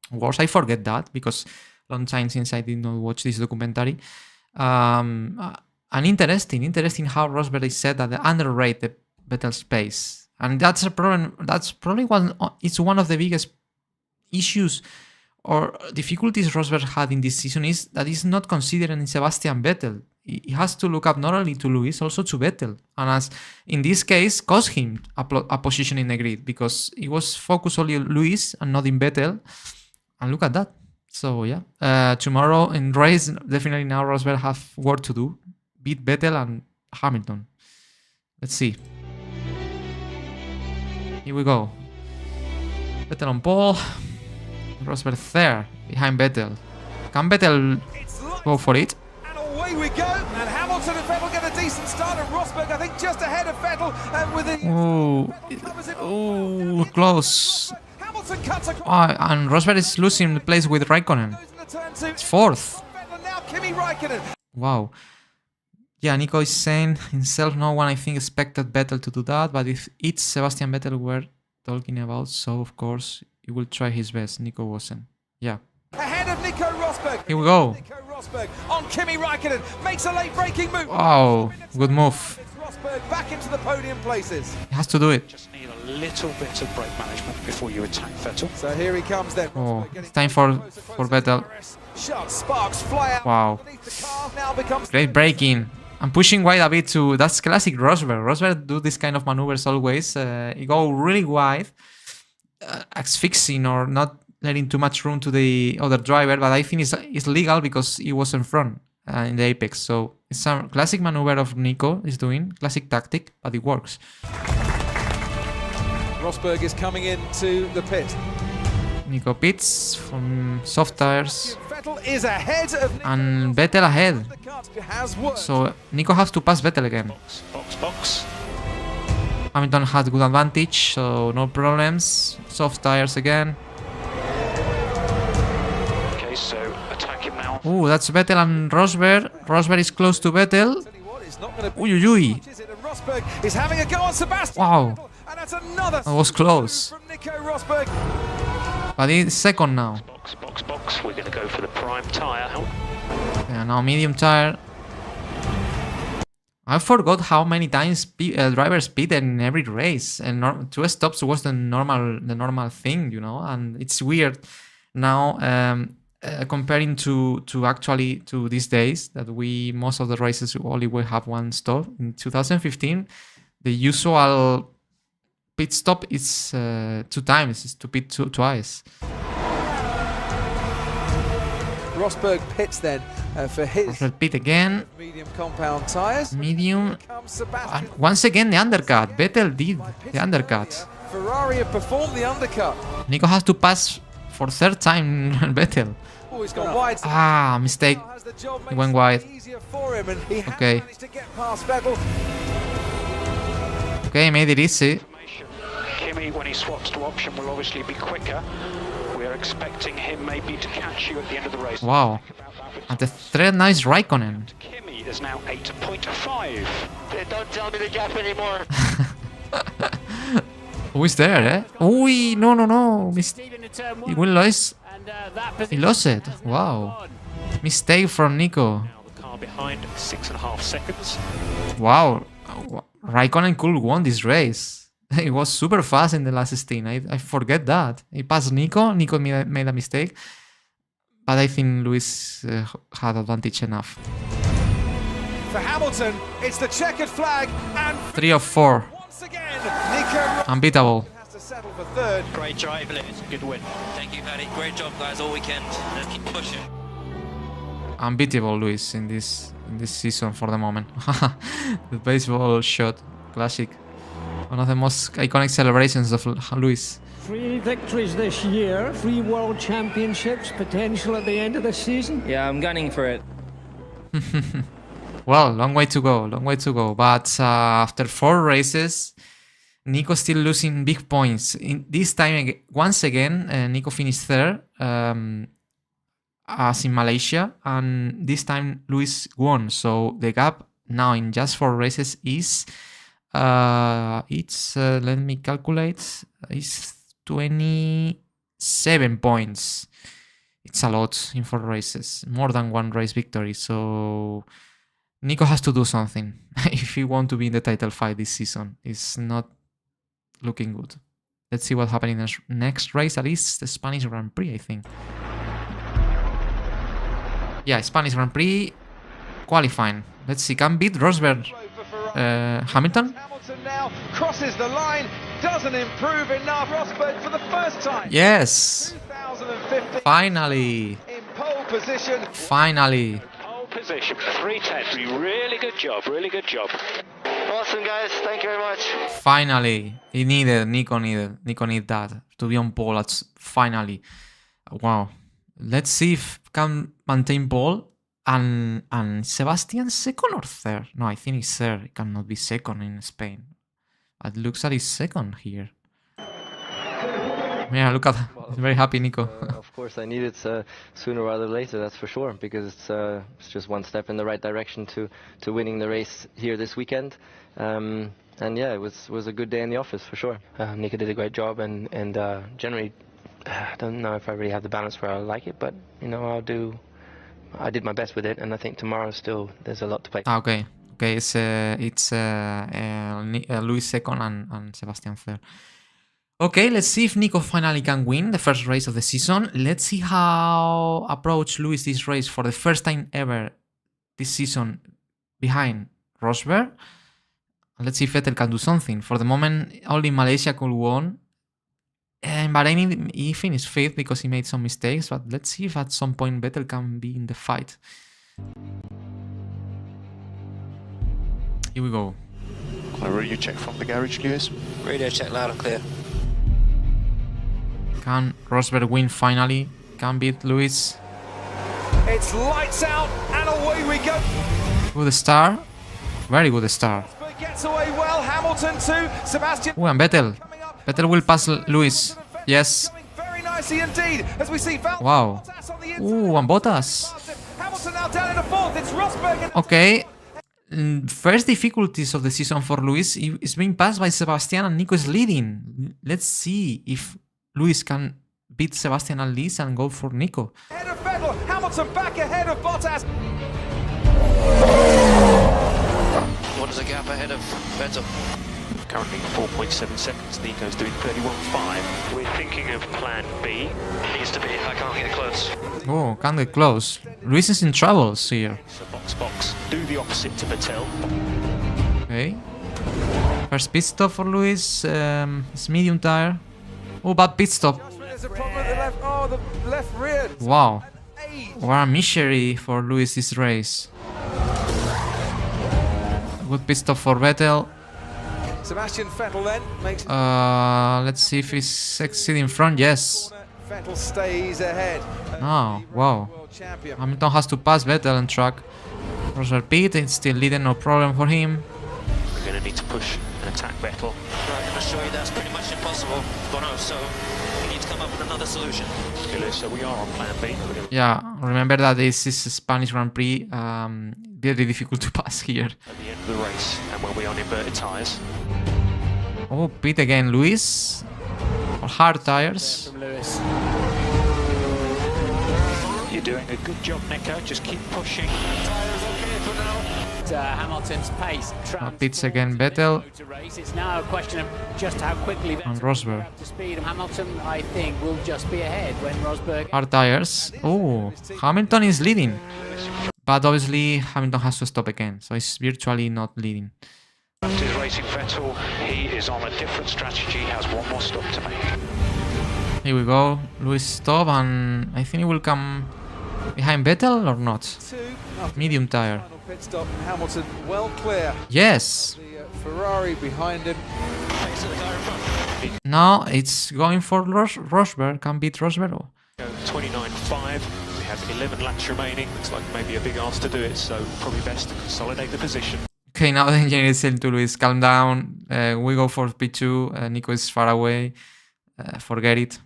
words. I forget that because long time since I did not watch this documentary. And interesting how Rosberg said that they underrate the Vettel's pace, and that's a problem. That's probably it's one of the biggest issues or difficulties Rosberg had in this season, is that he's not considering Sebastian Vettel. He has to look up not only to Lewis, also to Vettel, and as in this case, cost him a position in the grid, because he was focused only on Lewis and not in Vettel. And look at that. So yeah, tomorrow in race, definitely now Rosberg have work to do. Beat Vettel and Hamilton. Let's see. Here we go. Vettel on pole. Rosberg there, behind Vettel. Can Vettel go for it? And away we go. And Hamilton and Vettel get a decent start. And Rosberg, I think, just ahead of Vettel. And within. Oh, close. And Rosberg is losing the place with Raikkonen. It's 4th. Wow. Yeah, Nico is saying himself, no one I think expected Vettel to do that, but if it's Sebastian Vettel we're talking about, so of course he will try his best. Nico wasn't. Yeah. Ahead of Nico Rosberg. Here we go. Nico Rosberg on Kimi Raikkonen, makes a late braking move. Wow, good move. Rosberg back into the podium places. He has to do it. Just need a little bit of brake management before you attack Vettel. So here he comes then. Oh, it's time for Vettel. Shots, sparks fly out. Wow. Great braking. I'm pushing wide a bit too. That's classic Rosberg. Rosberg do this kind of maneuvers always. He go really wide, asphyxing or not letting too much room to the other driver. But I think it's legal because he was in front in the apex. So it's a classic maneuver of Nico is doing. Classic tactic, but it works. Rosberg is coming into the pit. Nico pits from soft tires. Vettel is ahead of Nico. And Vettel ahead. So Nico has to pass Vettel again. Box. Hamilton had good advantage, so no problems. Soft tires again. Okay, so attack him now. Oh, that's Vettel and Rosberg. Rosberg is close to Vettel. Uy. Rosberg is having a go on Sebastian. Wow. And that's another. That was close. From Nico Rosberg. But he's second now. Box. We're going to go for the prime tyre. Yeah, now medium tyre. I forgot how many times drivers pit in every race, and 2 stops was the normal thing, you know. And it's weird now. comparing to actually to these days that most of the races only will have one stop. In 2015, the usual pit stop is 2 times. It's to pit twice. Rosberg pits then for his Rosberg pit again. medium compound tyres. Medium. And once again, the undercut. Vettel did the undercut. Ferrari have performed the undercut. Nico has to pass for 3rd time Vettel. Oh, he's gone wide. Mistake. He went wide. Okay. Okay, made it easy. Kimi, when he swaps to option, will obviously be quicker. We're expecting him maybe to catch you at the end of the race. Wow. And the third nice Raikkonen. Kimi is now 8.5. Don't tell me the gap anymore. Who is there, eh? Oh, no. He will lose. He lost it. Wow. Mistake from Nico. The car behind 6.5 seconds. Wow. Raikkonen could won this race. He was super fast in the last stint. I forget that. He passed Nico. Nico made a mistake. But I think Lewis had advantage enough. For Hamilton, it's the checkered flag and 3 of 4. once again, Nico Unbeatable. has to settle for 3rd. Great drive, Lewis. Good win. Thank you, Paddy. Great job, guys, all weekend. Let's keep pushing. Unbeatable Lewis in this season for the moment. The baseball shot, classic. One of the most iconic celebrations of Lewis. 3 victories this year, 3 world championships, potential at the end of the season. Yeah, I'm gunning for it. Well, long way to go. But after 4 races, Nico still losing big points. In this time, once again, Nico finished 3rd, as in Malaysia, and this time Lewis won. So the gap now in just 4 races is, let me calculate, it's 27 points. It's a lot in 4 races, more than 1 race victory. So Nico has to do something if he wants to be in the title fight this season. It's not looking good. Let's see what happens in the next race. At least the Spanish Grand Prix, I think. Yeah, Spanish Grand Prix qualifying. Let's see, can beat Rosberg Hamilton? Hamilton now crosses the line, doesn't improve enough. Rosberg for the first time. Yes. 2015 Finally. in pole position. Finally. Pole position, 310. Really good job, really good job. Awesome, guys. Thank you very much. Finally. Nico needed that to be on pole. Finally. Wow. Let's see if can maintain pole. And Sebastian 2nd or 3rd? No, I think he's 3rd. He cannot be 2nd in Spain. It looks like he's 2nd here. Yeah, look at that. He's very happy, Nico. Of course, I need it sooner rather than later, that's for sure, because it's just one step in the right direction to winning the race here this weekend. And yeah, it was a good day in the office, for sure. Nico did a great job, and generally, I don't know if I really have the balance where I like it, but, you know, I did my best with it, and I think tomorrow still there's a lot to play. Okay. It's Luis 2nd and Sebastian 3rd. Okay, let's see if Nico finally can win the first race of the season. Let's see how approach Lewis this race for the first time ever this season behind Rosberg. Let's see if Vettel can do something. For the moment, only Malaysia could win. In Bahrain, he finished 5th because he made some mistakes, but let's see if at some point Vettel can be in the fight. Here we go. A radio check from the garage, Lewis. Radio check loud and clear. Can Rosberg win finally? Can beat Lewis? It's lights out and away we go. Good start. Very good start. Rosberg gets away well. Hamilton too. Sebastian. Oh, and Vettel. Vettel will pass Lewis. Yes. Very nicely indeed as we see Val. Wow. Ooh, and Bottas. Hamilton now down in the 4th. It's Rosberg. And okay. First difficulties of the season for Lewis is being passed by Sebastian, and Nico is leading. Let's see if Lewis can beat Sebastian at least and go for Nico. Ahead of Vettel. Hamilton back ahead of Bottas. What is the gap ahead of Vettel? Currently 4.7 seconds. Nico's doing 31.5. We're thinking of plan B. Needs to be. I can't get close. Oh, can't get close. Luis is in troubles here. So box, do the opposite to Vettel. Okay. First pit stop for Luis. It's medium tire. Oh, bad pit stop. There's a problem at the left. Oh, the left rear. Wow. What a misery for Luis this race. Good pit stop for Vettel. Sebastian Vettel then makes. Let's see if he's succeeding in front. Yes. Vettel stays ahead. Oh, wow. Hamilton has to pass Vettel on track. Rosberg pit, it's still leading, no problem for him. We're going to need to push and attack Vettel. I'm going to show you that's pretty much impossible, Bono, so we need to come up with another solution. So we are on plan B. Yeah, remember that this is a Spanish Grand Prix. Very difficult to pass here. At the end of the race, and when we're on inverted tyres. Oh, pit again, Luis. For hard tires. From Lewis. You're doing a good job, Nico. Just keep pushing. Hamilton's pace. Pits again, Vettel. It's now a question of just how quickly And Rosberg. up to speed. Hamilton, I think, will just be ahead when Rosberg. Hard tires. Oh, Hamilton is leading. But obviously, Hamilton has to stop again. So he's virtually not leading. After his racing Vettel, he is on a different strategy. He has one more stop to make. Here we go. Luis stop, and I think he will come behind Vettel or not. Medium tire. Pit stop. Hamilton well clear. Yes. The Ferrari behind him. Now it's going for Rosberg. Can beat Rosberg. 29.5. We have 11 laps remaining. Looks like maybe a big ask to do it, so probably best to consolidate the position. Okay, now the engineer is saying to Luis, calm down. We go for P2. Nico is far away. Forget it.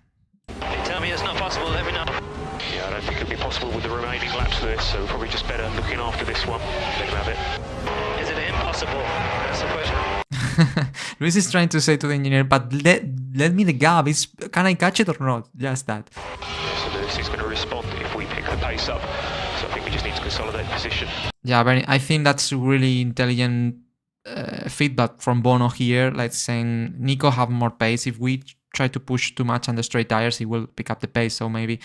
They tell me it's not possible, let me know. Yeah, I don't think it'll be possible with the remaining laps of this, so probably just better looking after this one. Let him have it. Is it impossible? That's the question. Luis is trying to say to the engineer, but let me the gap. Can I catch it or not? Just that. So Lewis is going to respond if we pick the pace up. So I think we just need to consolidate the position. Yeah, I think that's really intelligent feedback from Bono here. Like saying, Nico have more pace. If we try to push too much on the straight tires, he will pick up the pace. So maybe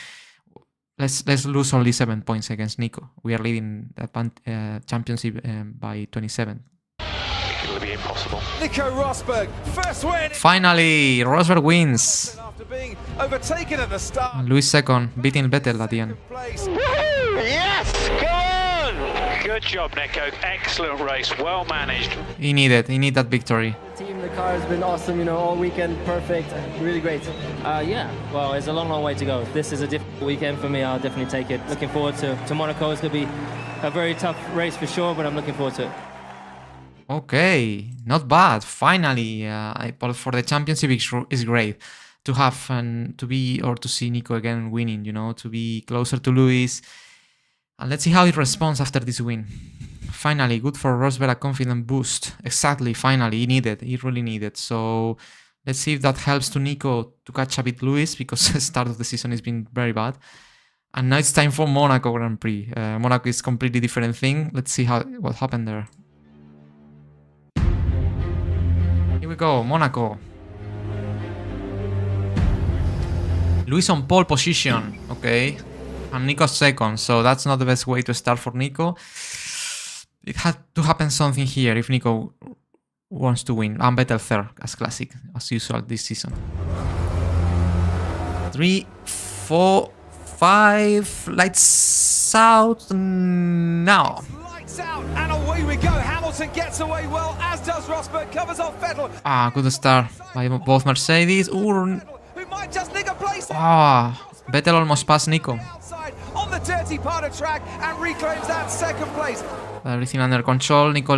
let's lose only 7 points against Nico. We are leading the championship by 27. It will be impossible. Nico Rosberg, first win. Finally, Rosberg wins. After being overtaken at the start. And Luis second, beating Vettel at the end. Yes! Go on! Good job, Nico. Excellent race. Well managed. He needed that victory. Team, the car has been awesome, you know, all weekend, perfect, really great. Yeah, well, it's a long way to go. This is a difficult weekend for me. I'll definitely take it. Looking forward to Monaco. It's going to be a very tough race for sure, but I'm looking forward to it. Okay, not bad. Finally, for the championship, it's great to have and to see Nico again winning. You know, to be closer to Luis, and let's see how it responds after this win. Finally, good for Rosberg, a confident boost. Exactly, finally, he really needed. So let's see if that helps to Nico to catch a bit Luis, because the start of the season has been very bad. And now it's time for Monaco Grand Prix. Monaco is a completely different thing. Let's see what happened there. Here we go, Monaco. Luis on pole position, okay. And Nico second, so that's not the best way to start for Nico. It had to happen something here if Nico wants to win. And Vettel third, as classic, as usual this season. 3, 4, 5, lights out now. Lights out and away we go. Hamilton gets away well, as does Rosberg, covers off Vettel. Good start by both Mercedes. Who might just nick a place. Vettel almost passed Nico. On the dirty part of track and reclaims that second place. Everything under control. Nico.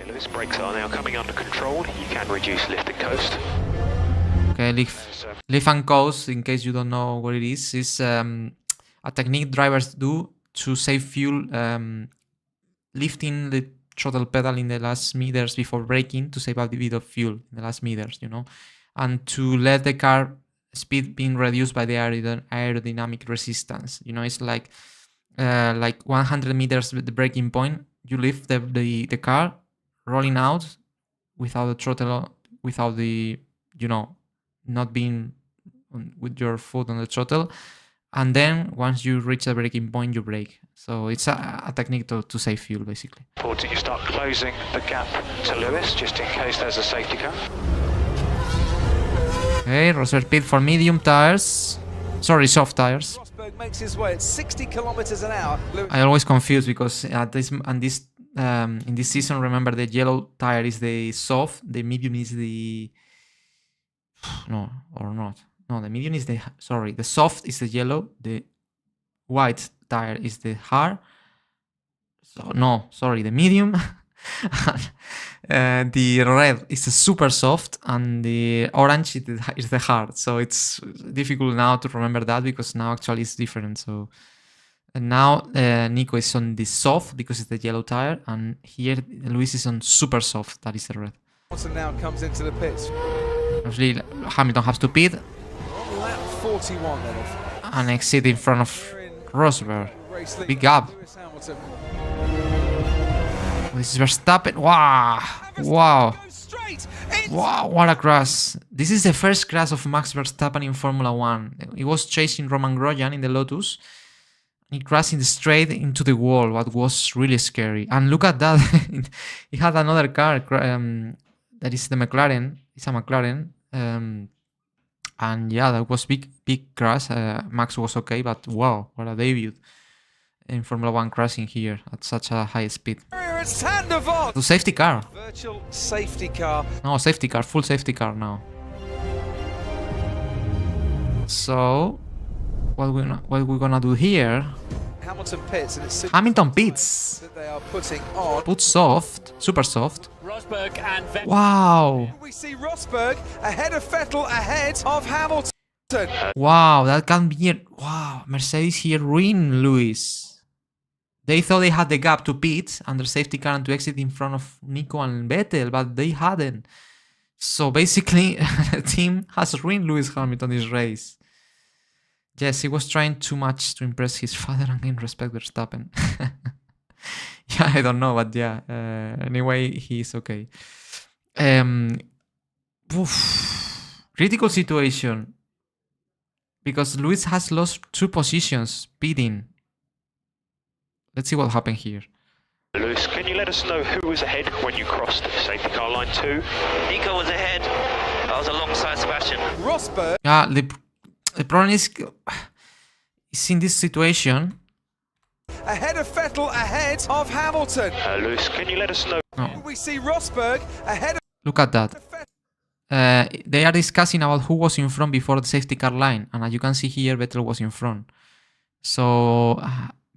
Lewis brakes are now coming under control. You can reduce lift and coast. Okay, lift and coast, in case you don't know what it is a technique drivers do to save fuel, lifting the throttle pedal in the last meters before braking to save a bit of fuel in the last meters, you know, and to let the car speed being reduced by the aerodynamic resistance. You know, it's like 100 meters the braking point. You lift the car rolling out without the throttle, without the, you know, not being with your foot on the throttle, and then once you reach the braking point, you brake. So it's a technique to save fuel, basically. Important you start closing the gap to Lewis, just in case there's a safety car. Okay, Rosberg pit for medium tires. Sorry, soft tires. Rosberg makes his way at 60 kilometers an hour. I always confuse because in this season, remember, the yellow tire is the soft, the medium is the no, the medium is the the soft is the yellow, the white tire is the hard. So the medium. The red is the super soft and the orange is the hard. So it's difficult now to remember that because now actually it's different. So and now Nico is on the soft because it's the yellow tire, and here Lewis is on super soft, that is the red. Hamilton now comes into the pits. Actually, Hamilton has to pit. Lap 41 then. And exit in front of Rosberg. Big gap. This is Verstappen. Wow, what a crash. This is the first crash of Max Verstappen in Formula 1. He was chasing Roman Grosjean in the Lotus. He crashed straight into the wall, what was really scary. And look at that. He had another car, that is the McLaren. It's a McLaren. And yeah, that was big crash. Max was okay, but wow, what a debut in Formula 1, crashing here at such a high speed. The safety car. Virtual safety car. No, safety car, full safety car now. So, what we're gonna do here? Hamilton pits, and it's Hamilton pits. that they are putting on. Put soft, super soft. Rosberg and Vettel. Wow. We see Rosberg ahead of Vettel, ahead of Hamilton. Wow, that can be it. Wow, Mercedes here ruined Lewis. They thought they had the gap to pit under safety car and to exit in front of Nico and Vettel, but they hadn't. So basically, the team has ruined Lewis Hamilton this race. Yes, he was trying too much to impress his father and gain respect Verstappen. Yeah, I don't know, but yeah. Anyway, he's okay. Critical situation. Because Lewis has lost 2 positions pitting. Let's see what happened here. Lewis, can you let us know who was ahead when you crossed safety car line 2? Nico was ahead. I was alongside Sebastian. Rosberg. Yeah, the problem is in this situation. Ahead of Vettel, ahead of Hamilton. Lewis, can you let us know? No. We see Rosberg ahead of. Look at that. They are discussing about who was in front before the safety car line, and as you can see here, Vettel was in front. So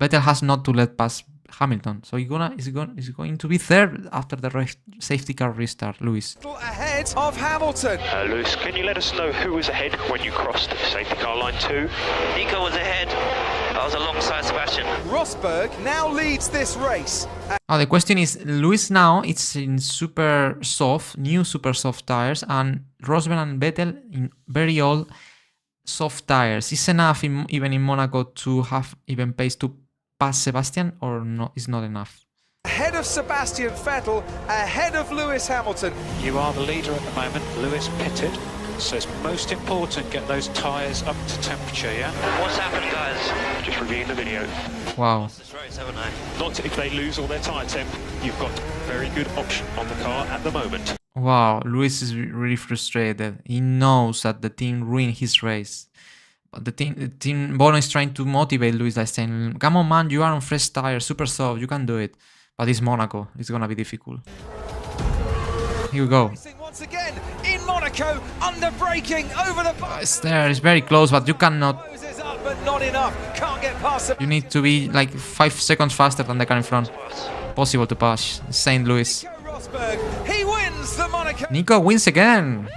Vettel has not to let pass Hamilton. So he's going to be third after the safety car restart. Lewis. Ahead of Hamilton. Lewis, can you let us know who was ahead when you crossed safety car line 2? Nico was ahead. I was alongside Sebastian. Rosberg now leads this race. Now the question is, Lewis now it's in super soft, new super soft tires, and Rosberg and Vettel in very old soft tires. Is enough even in Monaco to have even pace to pass Sebastian, or no? Is not enough? Ahead of Sebastian Vettel, ahead of Lewis Hamilton. You are the leader at the moment. Lewis pitted. So it's most important get those tyres up to temperature, yeah? What's happened, guys? Just reviewing the video. Wow. Not if they lose all their tyre temp, you've got a very good option on the car at the moment. Wow, Lewis is really frustrated. He knows that the team ruined his race. But the team Bono is trying to motivate Lewis by saying, come on man, you are on fresh tires, super soft, you can do it. But it's Monaco, it's gonna be difficult. Here we go. Once again in Monaco, under braking over the It's there, it's very close, but you cannot. Up, but not enough. Can't get past it. You need to be like 5 seconds faster than the car in front. Possible to pass. St. Louis. Nico Rosberg, he wins the Monaco. Nico wins again.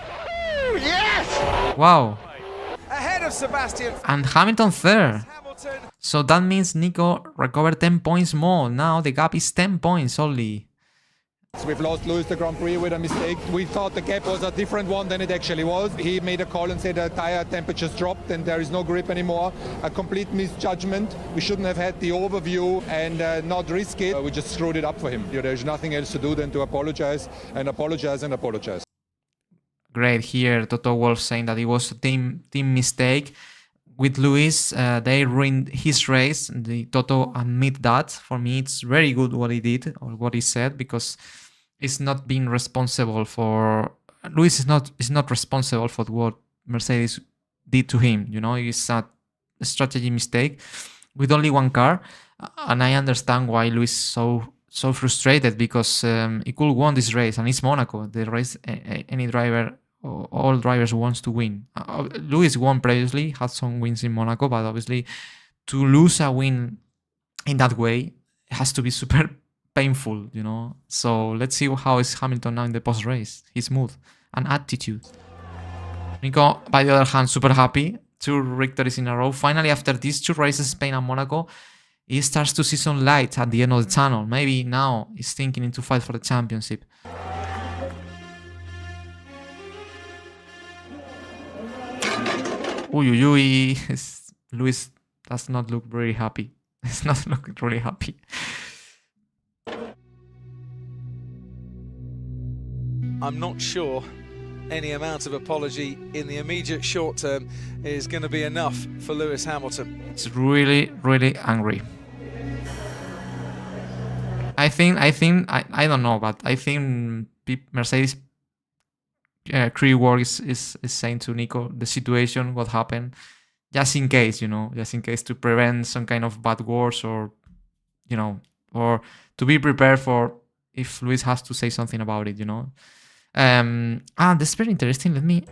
Yes! Wow. Ahead of Sebastian. And Hamilton third. So that means Nico recovered 10 points more. Now the gap is 10 points only. We've lost Lewis the Grand Prix with a mistake. We thought the gap was a different one than it actually was. He made a call and said the tire temperatures dropped and there is no grip anymore. A complete misjudgment. We shouldn't have had the overview and not risk it. We just screwed it up for him. There's nothing else to do than to apologize and apologize and apologize. Great here, Toto Wolff saying that it was a team mistake. with Lewis, they ruined his race. The Toto admit that. For me, it's very good what he did or what he said, because it's not being responsible for Lewis is not responsible for what Mercedes did to him. You know, it's a strategy mistake with only one car, and I understand why Lewis is so frustrated, because he could won this race, and it's Monaco. The race any driver. All drivers wants to win. Lewis won previously, had some wins in Monaco, but obviously to lose a win in that way has to be super painful, you know. So let's see how is Hamilton now in the post-race, his mood and attitude. Nico, by the other hand, super happy. 2 victories in a row. Finally, after these 2 races, Spain and Monaco, he starts to see some light at the end of the tunnel. Maybe now he's thinking into fight for the championship. Uy, Luis does not look very happy. It's not looking really happy. I'm not sure any amount of apology in the immediate short term is going to be enough for Lewis Hamilton. It's really, really angry. I don't know, but I think Mercedes crew work is saying to Nico the situation, what happened, just in case, you know, just in case, to prevent some kind of bad words, or, you know, or to be prepared for if Luis has to say something about it, you know. That's very interesting. Let me.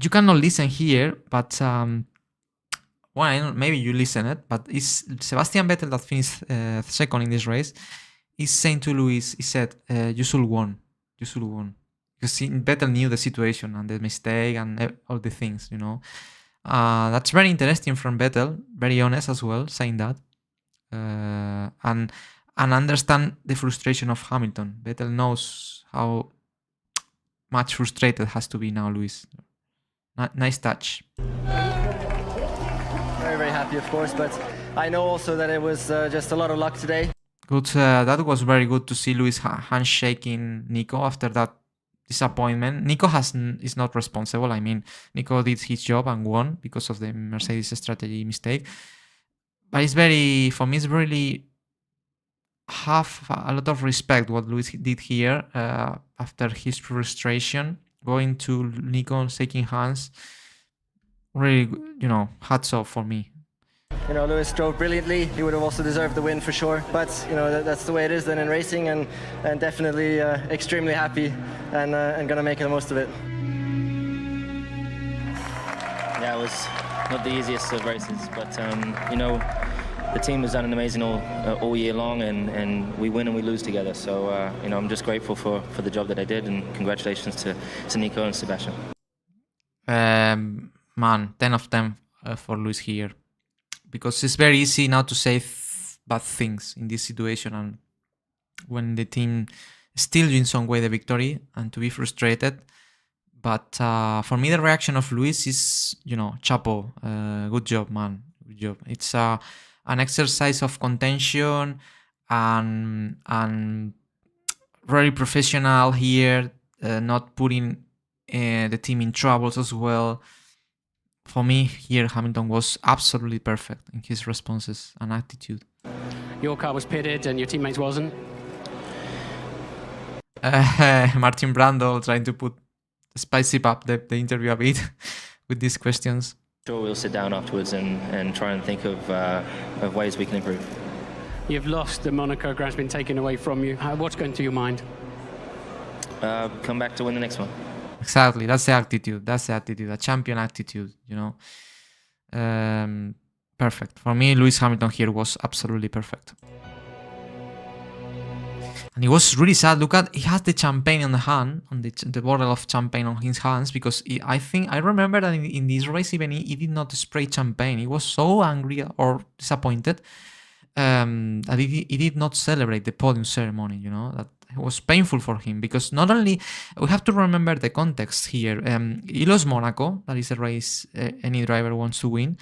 You cannot listen here, but well, I don't, maybe you listen it, but it's Sebastian Vettel that finished second in this race. He's saying to Lewis, he said, you should won. Because Vettel knew the situation and the mistake and all the things, you know. That's very interesting from Vettel, very honest as well, saying that. And understand the frustration of Hamilton. Vettel knows how much frustrated has to be now Lewis. Nice touch. Very, very happy, of course, but I know also that it was just a lot of luck today. Good. That was very good to see Lewis handshaking Nico after that disappointment. Nico is not responsible. I mean, Nico did his job and won because of the Mercedes strategy mistake. But it's very, for me, it's really have a lot of respect what Lewis did here after his frustration, going to Nico, shaking hands. Really, you know, hats off for me. You know, Lewis drove brilliantly. He would have also deserved the win for sure. But, you know, that's the way it is then in racing, and definitely extremely happy and going to make the most of it. Yeah, it was not the easiest of races, but, you know, the team has done an amazing all year long, and we win and we lose together. So, you know, I'm just grateful for the job that I did, and congratulations to Nico and Sebastian. Man, 10 of 10 for Lewis here. Because it's very easy now to say bad things in this situation, and when the team steals in some way the victory, and to be frustrated. But for me, the reaction of Lewis is, you know, chapeau. Good job, man. Good job. It's an exercise of contention and very professional here, not putting the team in troubles as well. For me, here, Hamilton was absolutely perfect in his responses and attitude. Your car was pitted and your teammates wasn't? Martin Brundle trying to spice up the interview a bit with these questions. Sure, we'll sit down afterwards and try and think of ways we can improve. You've lost the Monaco Grand's been taken away from you. What's going through your mind? Come back to win the next one. Exactly, that's the attitude. That's the attitude, a champion attitude, you know. Perfect. For me, Lewis Hamilton here was absolutely perfect. And it was really sad. Look at, he has the champagne on the hand, on the bottle of champagne on his hands, because I remember that in this race even he did not spray champagne. He was so angry or disappointed that he did not celebrate the podium ceremony, you know. That it was painful for him, because not only, we have to remember the context here. He lost Monaco, that is a race any driver wants to win.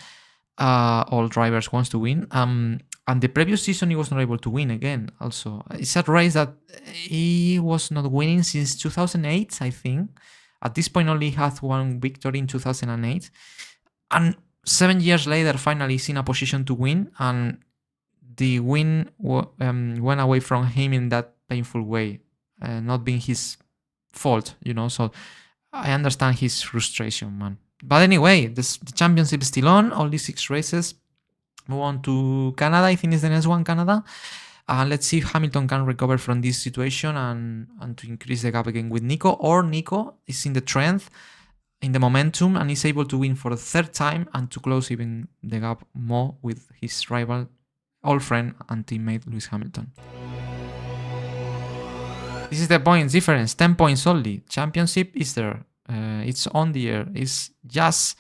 All drivers wants to win. And the previous season he was not able to win again also. It's a race that he was not winning since 2008, I think. At this point, only had one victory in 2008. And 7 years later, finally is in a position to win. And the win went away from him in that painful way, not being his fault, you know. So I understand his frustration, man. But anyway, the championship is still on, only 6 races. Move on to Canada, I think is the next one, Canada. Let's see if Hamilton can recover from this situation and to increase the gap again with Nico. Or Nico is in the trend, in the momentum, and is able to win for the 3rd time and to close even the gap more with his rival, old friend and teammate Lewis Hamilton. This is the points difference, 10 points only. Championship is there. It's on the air. It's just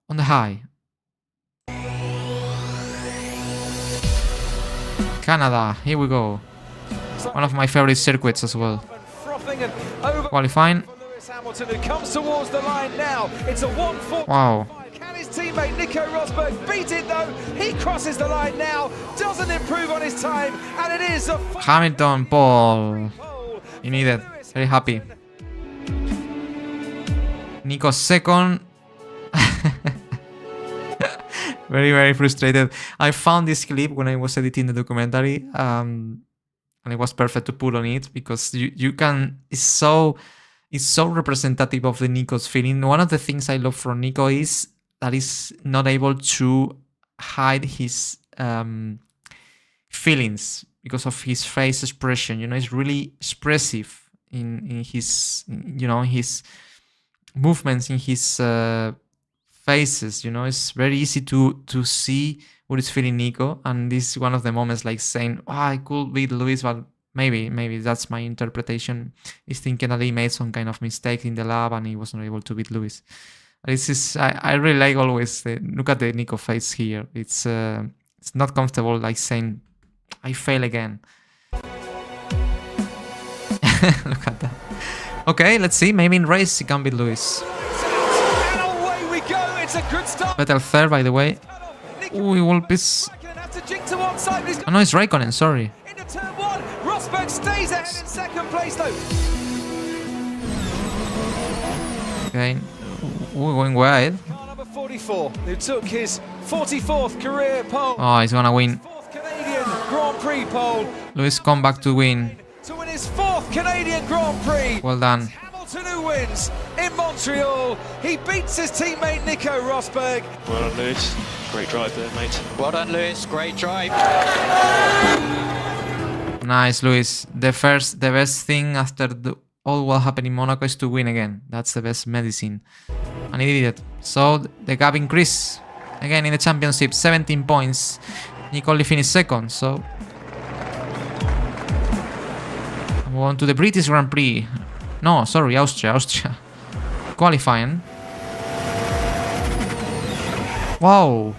on the high. Canada, here we go. One of my favorite circuits as well. Qualifying. Hamilton, who comes towards the line now. It's a 1-4. Wow. Can his teammate Nico Rosberg beat it though? He crosses the line now, doesn't improve on his time, and it is a Hamilton, Paul. You need it. Very happy. Nico second. Very, very frustrated. I found this clip when I was editing the documentary, and it was perfect to put on it because you can. It's so representative of the Nico's feeling. One of the things I love from Nico is that he's not able to hide his feelings because of his face expression. You know, he's really expressive in his, you know, his movements, in his faces. You know, it's very easy to see what is feeling Nico, and this is one of the moments like saying, "Oh, I could beat Lewis, but maybe that's my interpretation." He's thinking that he made some kind of mistake in the lab and he was not able to beat Lewis. This is I really like always look at the Nico face here. It's not comfortable, like saying, "I fail again." Look at that. Okay, let's see. Maybe in race he can beat Lewis. Better 3rd, by the way. We will be. Oh no, it's Raikkonen. Sorry. Rosberg stays ahead in 2nd place though. Okay, we're going wide. Number 44, who took his 44th career pole. Oh, he's gonna win. 4th Canadian Grand Prix pole. Lewis come back to win. To win his 4th Canadian Grand Prix. Well done. Hamilton who wins in Montreal. He beats his teammate Nico Rosberg. Well done, Lewis. Great drive there, mate. Well done, Lewis. Great drive. Nice, Lewis. The best thing after all what happened in Monaco is to win again. That's the best medicine. And he did it. So the gap increased again in the championship. 17 points. Nico only finished 2nd, so move on to the British Grand Prix. No, sorry, Austria. Qualifying. Wow.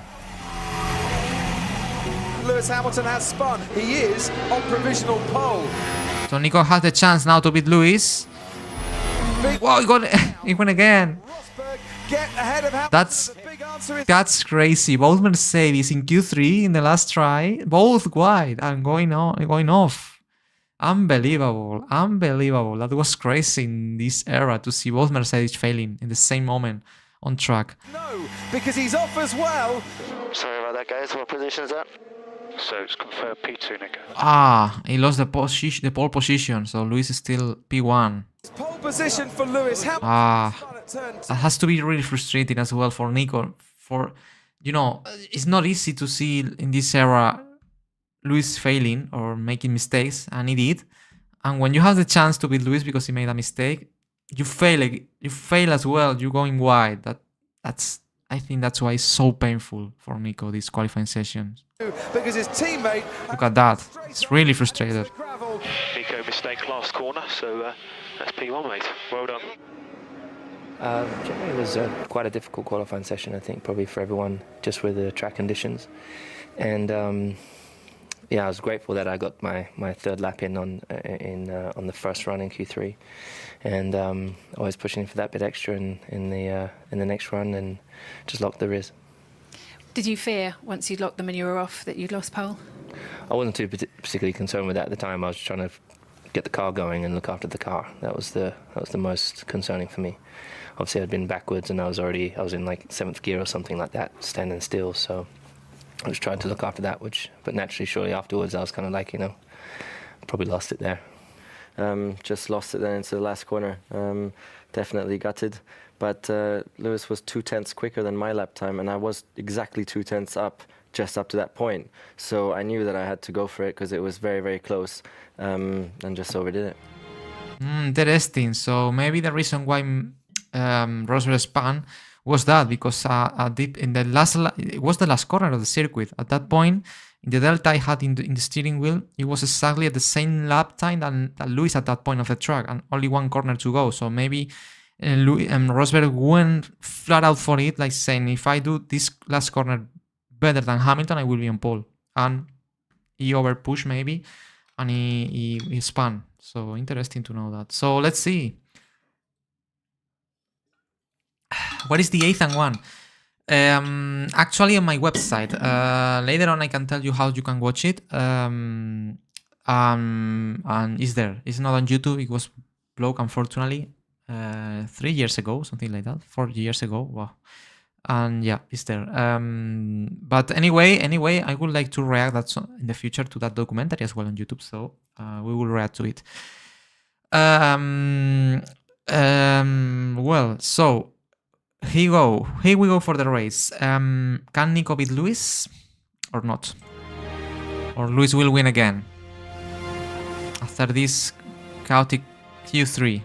Lewis Hamilton has spun. He is on provisional pole. So Nico has the chance now to beat Lewis. Wow, he went again. Get ahead of Hamilton. That's crazy. Both Mercedes in Q3 in the last try, both wide and going off. Unbelievable. That was crazy in this era to see both Mercedes failing in the same moment on track. No, because he's off as well. Sorry about that, guys. What position is that? So it's confirmed P2, Nico. He lost the pole position, so Lewis is still P1. Pole position for Lewis Hamilton. That has to be really frustrating as well for Nico. For, you know, it's not easy to see in this era Lewis failing or making mistakes, and he did. And when you have the chance to beat Lewis because he made a mistake, you fail as well. You're going wide. I think that's why it's so painful for Nico, this qualifying session. Because his teammate. Look at that. It's really frustrated. Nico mistake last corner, so that's P1, mate. Well done. Generally, it was quite a difficult qualifying session, I think, probably for everyone, just with the track conditions. And yeah, I was grateful that I got my 3rd lap in on the first run in Q3, and always pushing for that bit extra in the next run, and just locked the rears. Did you fear once you'd locked them and you were off that you'd lost pole? I wasn't too particularly concerned with that at the time. I was trying to get the car going and look after the car. That was the most concerning for me. Obviously, I'd been backwards and I was in like 7th gear or something like that, standing still. So I was trying to look after that, but naturally, shortly afterwards, I was kind of like, probably lost it there. Just lost it then into the last corner. Definitely gutted. But Lewis was 2/10 quicker than my lap time, and I was exactly 2/10 up, just up to that point. So I knew that I had to go for it because it was very, very close, and just overdid it. Interesting. So maybe the reason why Rosberg spun was that because it was the last corner of the circuit. At that point, in the delta I had in the steering wheel, it was exactly at the same lap time that Lewis at that point of the track, and only one corner to go. So maybe Rosberg went flat out for it, like saying, if I do this last corner better than Hamilton, I will be on pole. And he overpushed maybe, and he spun. So interesting to know that. So let's see. What is the 8th and 1? Actually, on my website. Later on, I can tell you how you can watch it. And it's there. It's not on YouTube. It was blocked, unfortunately, 3 years ago, something like that. 4 years ago. Wow. And yeah, it's there. But anyway, I would like to react in the future to that documentary as well on YouTube. So we will react to it. Well, so. Here we go for the race. Can Nico beat Lewis or not? Or Lewis will win again after this chaotic Q3.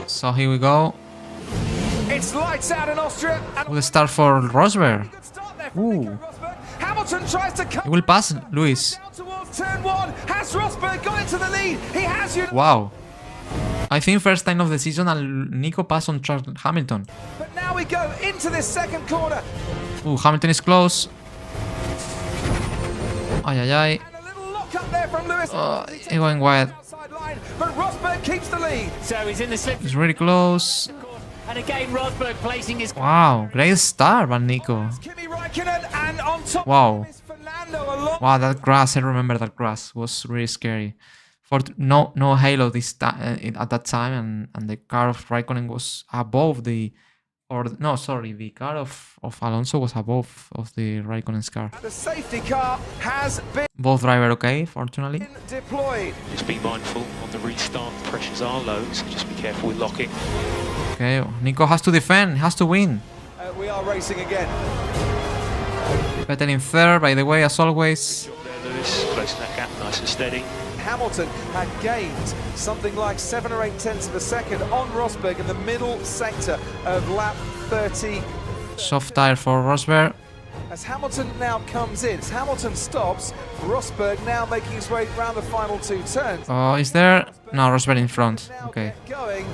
So here we go. It's lights out in Austria. We'll start for Rosberg. Ooh. Hamilton tries to cut. He will pass Lewis. Towards turn 1. Has Rosberg got into the lead? He has you. Wow. I think first time of the season and Nico passed on Hamilton. But now we go into this second corner. Ooh, Hamilton is close. Ay, ay, ay. And a little lock up there from Lewis. He's going wide. But Rosberg keeps the lead. So he's in the slip. He's really close. And again, Rosberg placing his. Wow, great start by Nico. Kimi Räikkönen and on top. Wow. Wow, that grass, I remember that grass was really scary. For no halo this at that time, and the car of Raikkonen was above the car of Alonso was above of the Raikkonen's car. The safety car has been both drivers okay, fortunately. Deployed. Just be mindful on the restart, the pressures are low, so just be careful with locking. Okay, Nico has to defend, has to win. We are racing again. Vettel in third, by the way, as always. Good job there, Lewis. Closing that gap nice and steady. Hamilton had gained something like 7 or 8 tenths of a second on Rosberg in the middle sector of lap 30. Soft tire for Rosberg. As Hamilton now comes in, as Hamilton stops, Rosberg now making his way around the final 2 turns. Oh, is there? No, Rosberg in front. Okay. Going.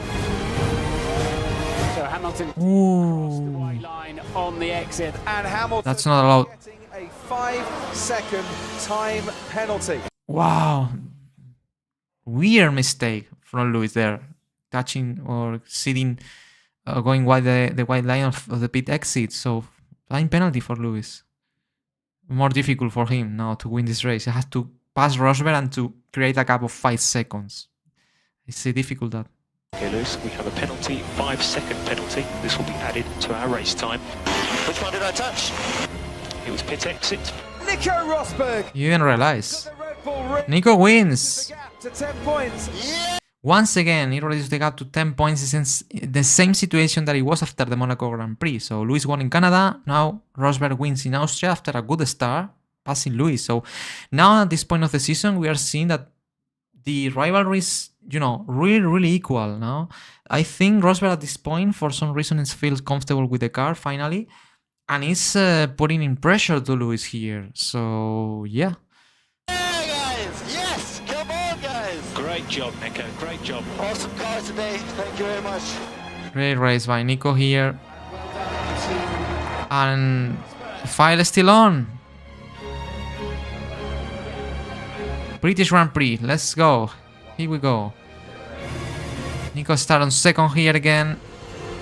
So Hamilton Ooh. the white line on the exit. And Hamilton that's not allowed. Getting a 5-second time penalty. Wow. Weird mistake from Lewis there. Touching or sitting, going wide the white line of the pit exit. So, time penalty for Lewis. More difficult for him now to win this race. He has to pass Rosberg and to create a gap of 5 seconds. It's difficult that. Okay, Lewis, we have a penalty, 5-second penalty. This will be added to our race time. Which one did I touch? It was pit exit. Nico Rosberg. You didn't realize. Nico wins. To 10 points. Yeah. Once again, he reduced the gap to 10 points. It's the same situation that it was after the Monaco Grand Prix. So Lewis won in Canada. Now Rosberg wins in Austria after a good start, passing Lewis. So now at this point of the season, we are seeing that the rivalry is, really, really equal now. I think Rosberg at this point, for some reason, feels comfortable with the car finally. And is putting in pressure to Lewis here. So, yeah. Great job, Nico. Great job. Awesome car today. Thank you very much. Great race by Nico here. And the file is still on. British Grand Prix. Let's go. Here we go. Nico start on second here again.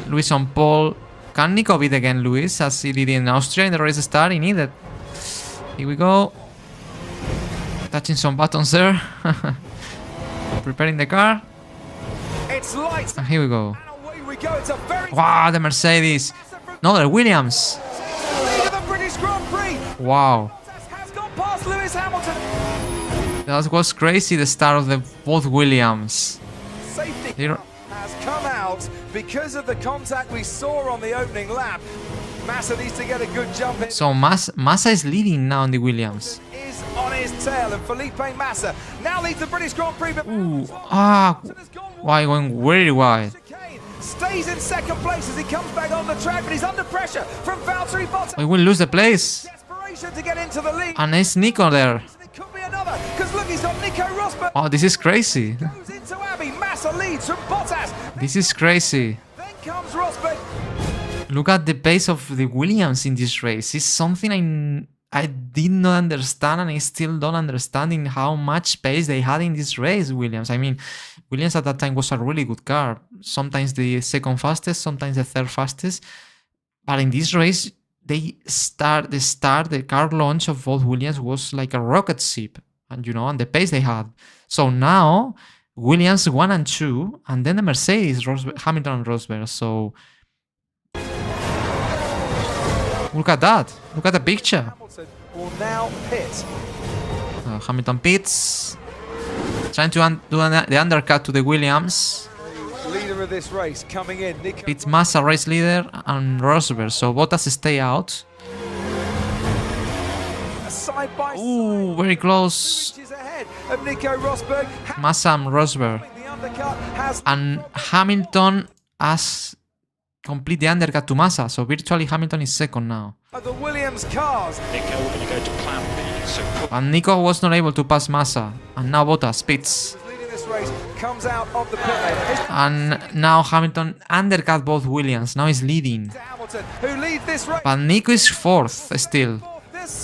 Lewis on pole. Can Nico beat again Lewis as he did in Austria in the race start? He needed. Here we go. Touching some buttons there. Preparing the car. It's lights. And here we go. Away we go. It's a very Wow, the Mercedes. No, the Williams. lead of the British Grand Prix. Wow. Has gone past Lewis Hamilton. That was crazy, the start of the both Williams. Safety car has come out because of the contact we saw on the opening lap. Massa needs to get a good jump in. So Massa is leading now in the Williams. Is on his tail, and Felipe Massa now leads the British Grand Prix. But Why going very wide? stays in second place as he comes back on the track, but he's under pressure from Valtteri Bottas. We will lose the place. Desperation to get into the lead. And it's Nico there. It could be another, because look, he's got Nico Rosberg. Oh, this is crazy. Goes into Abbey. Massa leads from Bottas. This is crazy. Then comes Rosberg. Look at the pace of the Williams in this race. It's something I did not understand, and I still don't understand in how much pace they had in this race, Williams. I mean, Williams at that time was a really good car. Sometimes the second fastest, sometimes the third fastest. But in this race, the car launch of both Williams was like a rocket ship, and and the pace they had. So now Williams 1 and 2, and then the Mercedes, Hamilton and Rosberg. So look at that. Look at the picture. Hamilton will now pit. Hamilton pits. Trying to do the undercut to the Williams. Leader of this race coming in. Nico Pits Massa, race leader, and Rosberg. So Bottas stay out. side by Ooh, very close. inches ahead of Nico Rosberg. Massa and Rosberg. The undercut has And Hamilton has complete the undercut to Massa. So virtually Hamilton is second now. the Williams cars. Nico, we're going to go to plan B. So And Nico was not able to pass Massa. And now Bottas pits. Leading this race comes out of the pit lane. And now Hamilton undercut both Williams. Now he's leading. Hamilton, who leads this race. But Nico is fourth still.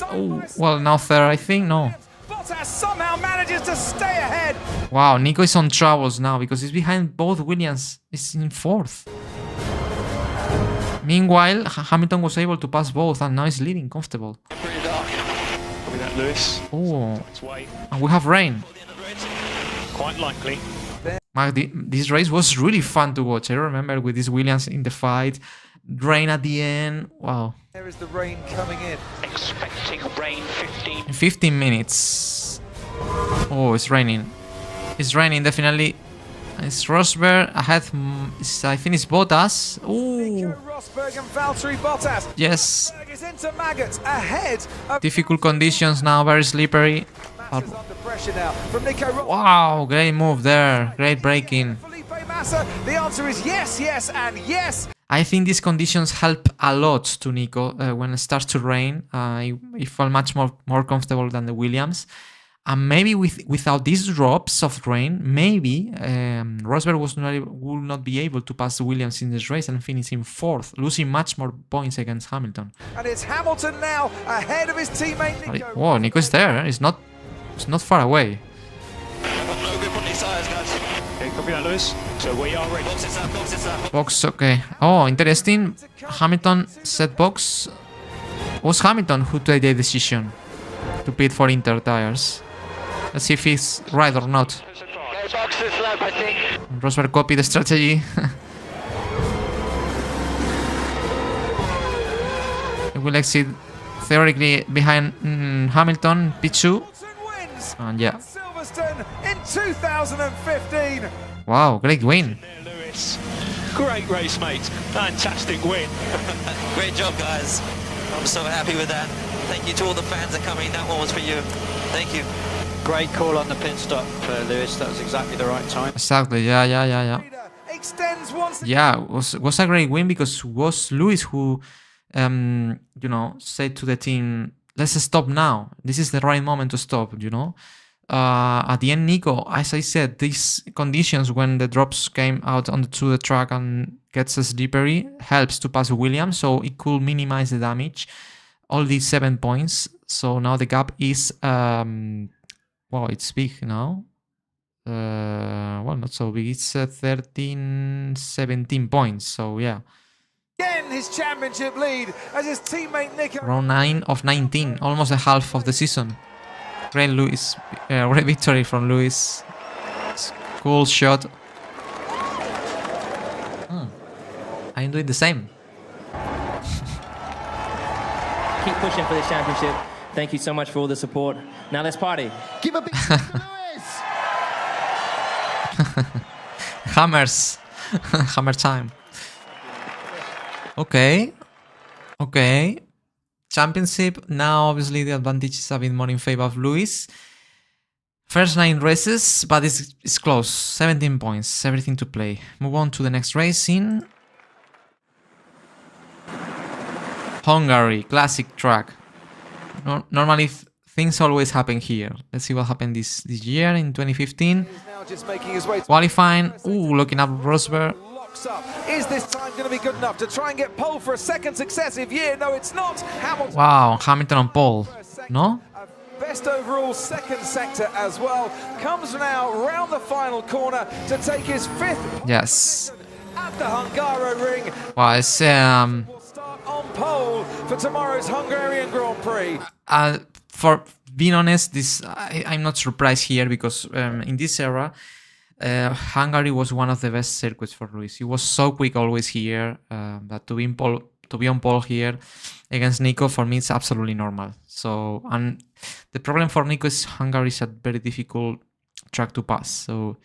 Oh, well, now third, I think. No. Bottas somehow manages to stay ahead. Wow, Nico is on troubles now because he's behind both Williams. He's in fourth. Meanwhile, Hamilton was able to pass both and now he's leading comfortable. pretty dark. Probably that Lewis. Oh, It's way. and we have rain. Quite likely. This race was really fun to watch. I remember with these Williams in the fight, rain at the end. Wow. There is the rain coming in. Expecting rain 15. In 15 minutes. Oh, it's raining. It's raining, definitely. It's Rosberg ahead. I think it's Bottas. Ooh. Rosberg and Valtteri Bottas. Yes. Rosberg is into maggots ahead of Difficult conditions now, very slippery. Massa's under pressure now from Nico Rosberg. Wow, great move there. Great braking. Felipe Massa. The answer is yes, yes, and yes. I think these conditions help a lot to Nico when it starts to rain. He felt much more comfortable than the Williams. And maybe without these drops of rain, maybe Rosberg will not be able to pass the Williams in this race and finish in fourth, losing much more points against Hamilton. And it's Hamilton now ahead of his teammate Nico. Whoa, Nico is there. It's not far away. No grip on these tyres, guys. Okay, copy that, Lewis. So we are ready. Box is up. Box, okay. Oh, interesting. Hamilton set box. Was Hamilton who took the decision to pit for Inter tires? Let's see if he's right or not. Okay, box is lap, I think. Rosberg copied the strategy. He will exit theoretically behind Hamilton, P2. And yeah. Silverstone in 2015. Wow, great win. Lewis. Great race, mate. Fantastic win. Great job, guys. I'm so happy with that. Thank you to all the fans that come in. That one was for you. Thank you. Great call on the pit stop, Lewis. That was exactly the right time. Exactly, yeah. Extends once again. Yeah, was a great win because it was Lewis who, said to the team, let's stop now. This is the right moment to stop, At the end, Nico, as I said, these conditions when the drops came out onto the track and gets slippery helps to pass Williams, so it could minimize the damage. All these 7 points. So now the gap is, it's big now. Not so big. It's 17 points. So yeah. Again, his championship lead as his teammate Nico. Round 9 of 19, almost a half of the season. Great Lewis, great victory from Lewis. Cool shot. I'm doing the same. Keep pushing for this championship. Thank you so much for all the support. Now let's party. Give a big Hammers. Hammer time. Okay. Okay. Championship. Now, obviously, the advantage is a bit more in favor of Lewis. First 9 races, but it's close. 17 points. Everything to play. Move on to the next racing. Hungary. Classic track. Normally, things always happen here. Let's see what happened this year in 2015. Qualifying. Ooh, looking up Rosberg. Is this time going to be good enough to try and get pole for a second successive year? No, it's not. Hamilton. Wow, Hamilton on pole. No? Best overall second sector as well. Comes now round the final corner to take his 5th. Yes. At the Hungaroring. Wow, it's on pole for tomorrow's Hungarian Grand Prix. For being honest, I'm not surprised here because in this era, Hungary was one of the best circuits for Lewis. He was so quick always here that to be on pole here against Nico, for me, it's absolutely normal. So, and the problem for Nico is Hungary is a very difficult track to pass. So,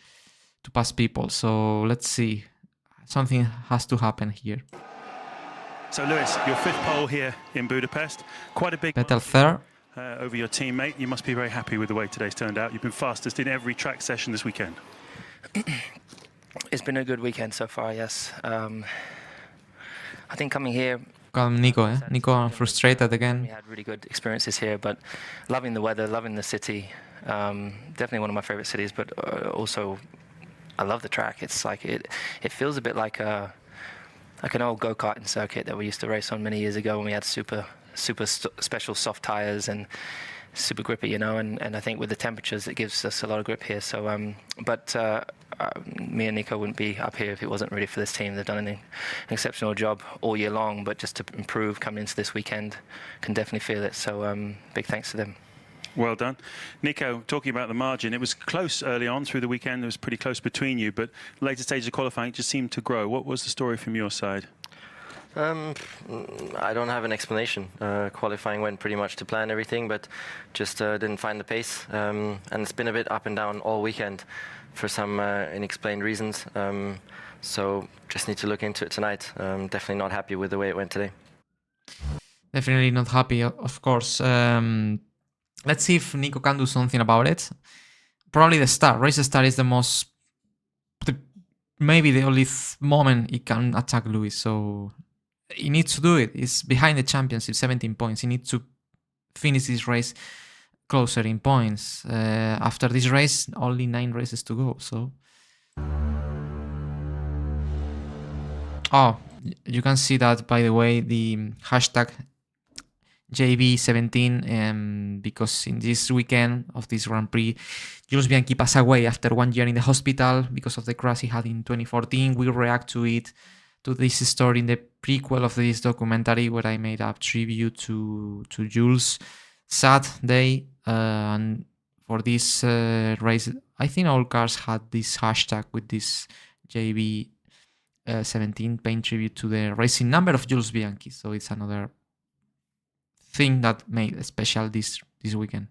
to pass people. So let's see. Something has to happen here. So Lewis, your 5th pole here in Budapest. Quite a big Vettel third. Over your teammate. You must be very happy with the way today's turned out. You've been fastest in every track session this weekend. It's been a good weekend so far, yes. I think coming here... Nico, eh? Nico frustrated again. We had really good experiences here, but loving the weather, loving the city. Definitely one of my favorite cities, but also I love the track. It's like it feels a bit like an old go-karting circuit that we used to race on many years ago when we had super special soft tires and super grippy, you know, and I think with the temperatures it gives us a lot of grip here. So me and Nico wouldn't be up here if it wasn't really for this team. They've done an exceptional job all year long, but just to improve coming into this weekend, can definitely feel it. So big thanks to them. Well done. Nico, talking about the margin, it was close early on through the weekend. It was pretty close between you, but later stages of qualifying, it just seemed to grow. What was the story from your side? I don't have an explanation. Qualifying went pretty much to plan everything, but just didn't find the pace. And it's been a bit up and down all weekend for some unexplained reasons. So just need to look into it tonight. Definitely not happy with the way it went today. Definitely not happy, of course. Let's see if Nico can do something about it. Probably the start. Race start is maybe the only moment he can attack Lewis. So he needs to do it. He's behind the championship, 17 points. He needs to finish this race closer in points. After this race, only 9 races to go. So, oh, you can see that, by the way, the hashtag JB17, because in this weekend of this Grand Prix, Jules Bianchi passed away after 1 year in the hospital because of the crash he had in 2014. We react to it, to this story in the prequel of this documentary where I made a tribute to Jules. Sad day, and for this race, I think all cars had this hashtag with this JB17, paying tribute to the racing number of Jules Bianchi. So it's another thing that made it special this weekend.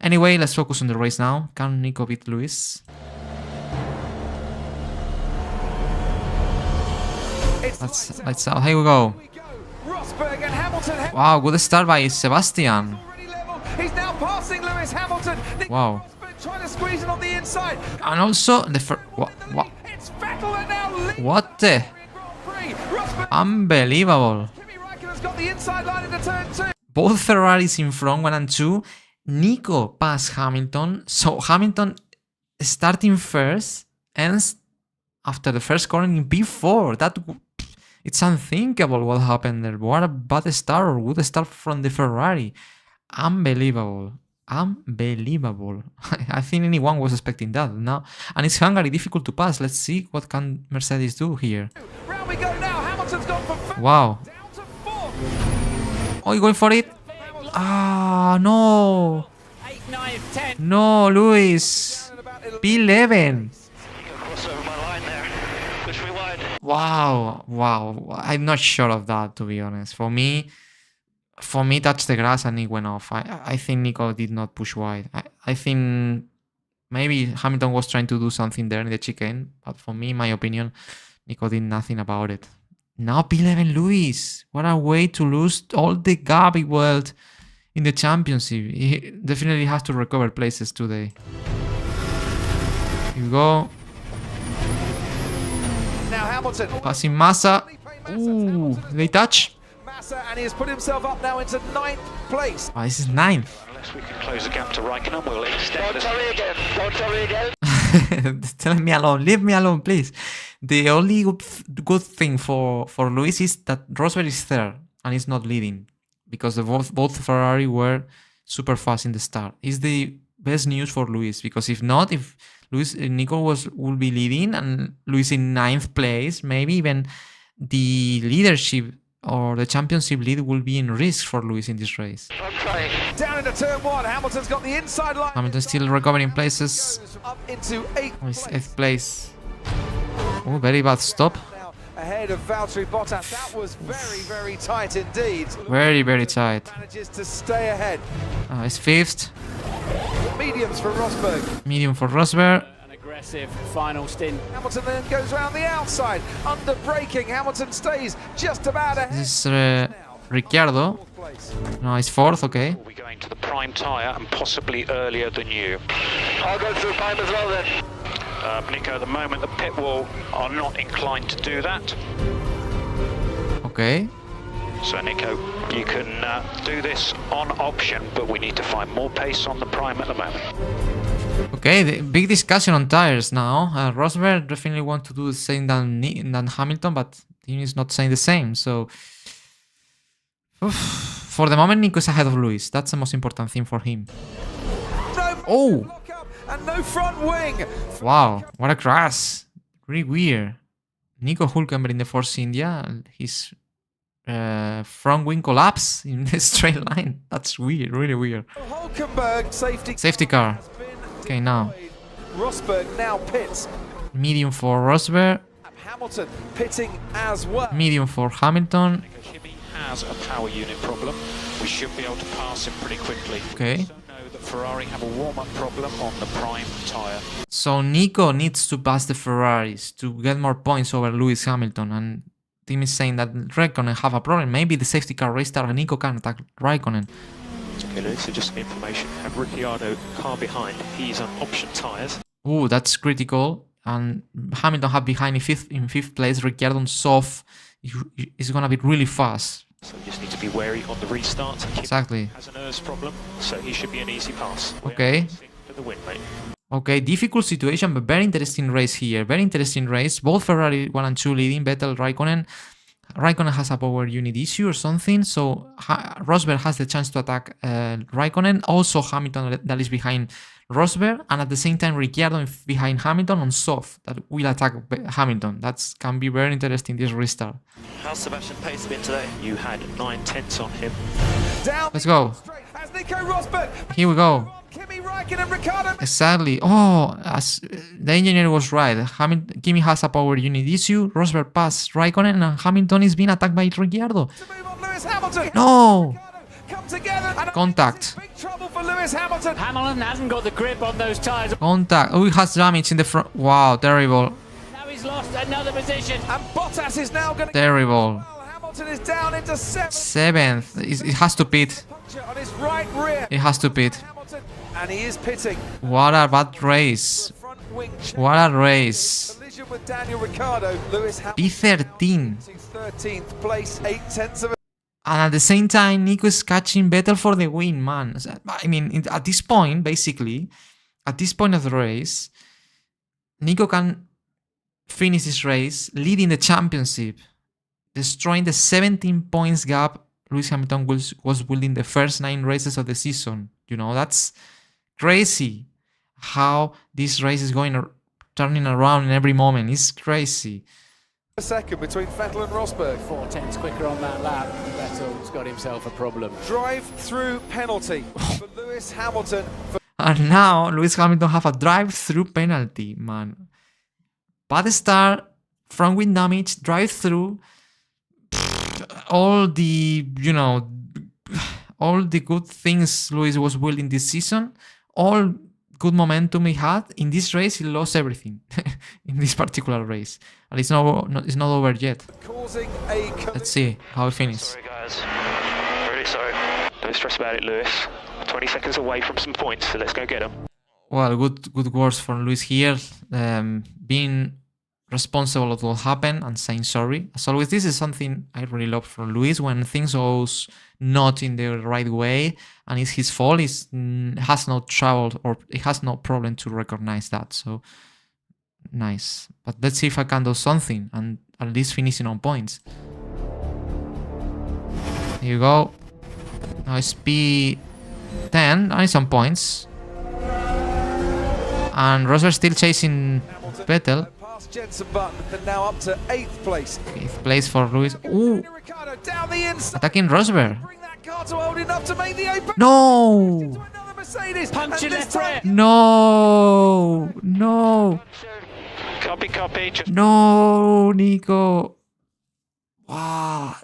Anyway, let's focus on the race now. Can Nico beat Lewis? Let's here we go. Wow, good start by Sebastian. He's now passing Lewis Hamilton. Wow. Trying to squeeze it on the inside. And also the what? What the? Unbelievable. Both Ferraris in front, 1 and 2. Nico passed Hamilton. So Hamilton starting first ends after the first corner in P4. It's unthinkable what happened there. What a bad start or good start from the Ferrari. Unbelievable. Unbelievable. I think anyone was expecting that now. And it's Hungary, difficult to pass. Let's see what can Mercedes do here. Round we go now. Hamilton's gone for wow. Oh, you going for it? Ah, no. 9th, 10th. No, Lewis. P11. Wow, wow. I'm not sure of that, to be honest. For me, touched the grass and it went off. I think Nico did not push wide. I think maybe Hamilton was trying to do something there in the chicane, but for me, in my opinion, Nico did nothing about it. Now P11 Lewis. What a way to lose all the gap he built in the championship. He definitely has to recover places today. Here we go. Now Hamilton. Passing Massa. Ooh, they touch? Massa, and he has put himself up now into 9th place. Oh, this is 9th. Unless we can close the gap to Raikkonen, we'll extend Don't tell me again. Don't tell me again. Tell me alone. Leave me alone, please. The only good thing for Lewis is that Rosberg is third and he's not leading because both Ferrari were super fast in the start. It's the best news for Lewis because if not, if Nico will be leading and Lewis in 9th place, maybe even the leadership or the championship lead will be in risk for Lewis in this race. Down into turn 1, Hamilton's got the inside line. Hamilton still recovering places. Up into 8th place. Oh, very bad stop. Now ahead of Valtteri Bottas. That was very, very tight indeed. Very, very tight. Manages to stay ahead. It's 5th. Mediums for Rosberg. Medium for Rosberg. An aggressive final stint. Hamilton then goes around the outside. Under braking, Hamilton stays just about ahead. This is Ricciardo. No, it's 4th, okay. We'll be going to the prime tyre and possibly earlier than you. I'll go through prime as well then. Nico, at the moment the pit wall are not inclined to do that. Okay. So Nico, you can do this on option, but we need to find more pace on the prime at the moment. Okay, the big discussion on tires now. Rosberg definitely want to do the same than Hamilton, but he is not saying the same. So for the moment, Nico is ahead of Lewis. That's the most important thing for him. Oh! And no front wing. Wow, what a crash. Really weird. Nico Hülkenberg in the Force India. His front wing collapse in the straight line. That's weird, really weird. Hülkenberg Safety car. Okay, now. Rosberg now pits. Medium for Rosberg. Hamilton pitting as well. Medium for Hamilton. Has a power unit problem. We should be able to pass him pretty quickly. Okay. Know that Ferrari have a warm-up problem on the prime tyre. So Nico needs to pass the Ferraris to get more points over Lewis Hamilton, and team is saying that Raikkonen have a problem. Maybe the safety car restart and Nico can attack Raikkonen. Okay, Lewis, so just some information. Have Ricciardo car behind. He's on option tyres. Ooh, that's critical. And Hamilton have behind in fifth place. Ricciardo on soft. It's gonna be really fast. So you just need to be wary on the restart. Exactly. Has an ERS problem, so he should be an easy pass. Okay. For the win, mate. Okay, difficult situation, but very interesting race here. Very interesting race. Both Ferrari 1 and 2 leading. Vettel, Raikkonen. Raikkonen has a power unit issue or something, so Rosberg has the chance to attack Raikkonen. Also Hamilton that is behind Rosberg, and at the same time Ricciardo behind Hamilton on soft that will attack Hamilton. That can be very interesting, this restart. How's Sebastian Pace been today? You had 9/10 on him. Let's go. As Nico Rosberg. Here we go. Kimi Raikkonen, Ricardo. Exactly. Oh, as the engineer was right. Kimi has a power unit issue. Rosberg passed Raikkonen, and Hamilton is being attacked by Ricciardo. No. Contact. Big trouble for Lewis Hamilton. Hamilton hasn't got the grip on those tyres. Contact. Oh, he has damage in the front. Wow, terrible. Now he's lost another position. And Bottas is now going to. Terrible. Hamilton is down into 7th. 7th. It has to pit. On his right rear. It has to pit. And he is pitting. What a bad race. What a race. Collision with Daniel Ricciardo. Lewis Hamilton. P13. 13th place, 8/10 of a. And at the same time, Nico is catching Vettel for the win, man. I mean, at this point, basically, at this point of the race, Nico can finish this race leading the championship, destroying the 17 points gap Lewis Hamilton was building the first 9 races of the season. You know, that's crazy how this race is turning around in every moment. It's crazy. A second between Vettel and Rosberg. 4/10 quicker on that lap. Vettel's got himself a problem. Drive-through penalty for Lewis Hamilton. And now Lewis Hamilton have a drive-through penalty, man. Bad start, front wing damage, drive-through. All the, you know, all the good things Lewis was building this season, all good momentum he had in this race, he lost everything in this particular race, and it's not over yet. Let's see how it finishes. Sorry guys, really sorry. Don't stress about it, Lewis. 20 seconds away from some points, so let's go get them. Well, good words from Lewis here, being responsible of what happened and saying sorry. As always, this is something I really love from Lewis, when things goes not in the right way and it's his fault, he has no trouble or he has no problem to recognize that. So nice. But let's see if I can do something and at least finishing on points. Here you go. Now it's P10, I need some points. And Rosberg still chasing Vettel. Jensen Button, and now up to 8th place. 8th place for Lewis. Ooh! Attacking Rosberg. No! Punch your left rear. No! No! Copy. No, Nico. Wow.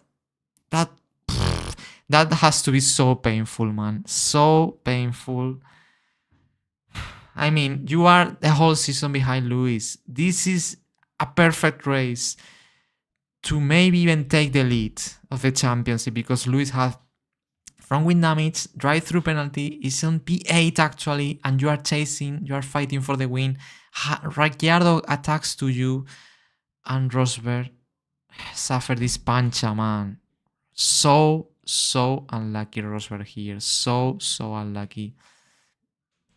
That has to be so painful, man. So painful. I mean, you are the whole season behind Lewis. This is a perfect race to maybe even take the lead of the championship, because Lewis had front wing damage, drive-through penalty, is on P8 actually, and you are chasing, you are fighting for the win. Ricciardo attacks to you, and Rosberg suffered this pancha, man. So unlucky Rosberg here. So unlucky.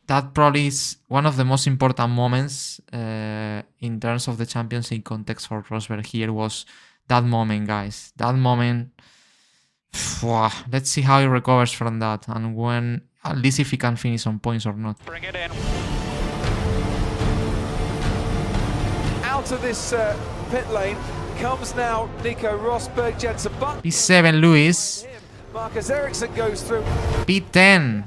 That probably is one of the most important moments in terms of the championship context for Rosberg here, was that moment, guys. That moment. Let's see how he recovers from that, and when, at least if he can finish on points or not. Bring it in. Out of this pit lane comes now Nico Rosberg, Jensen Button. P7 Lewis. Marcus Ericsson goes through. P10.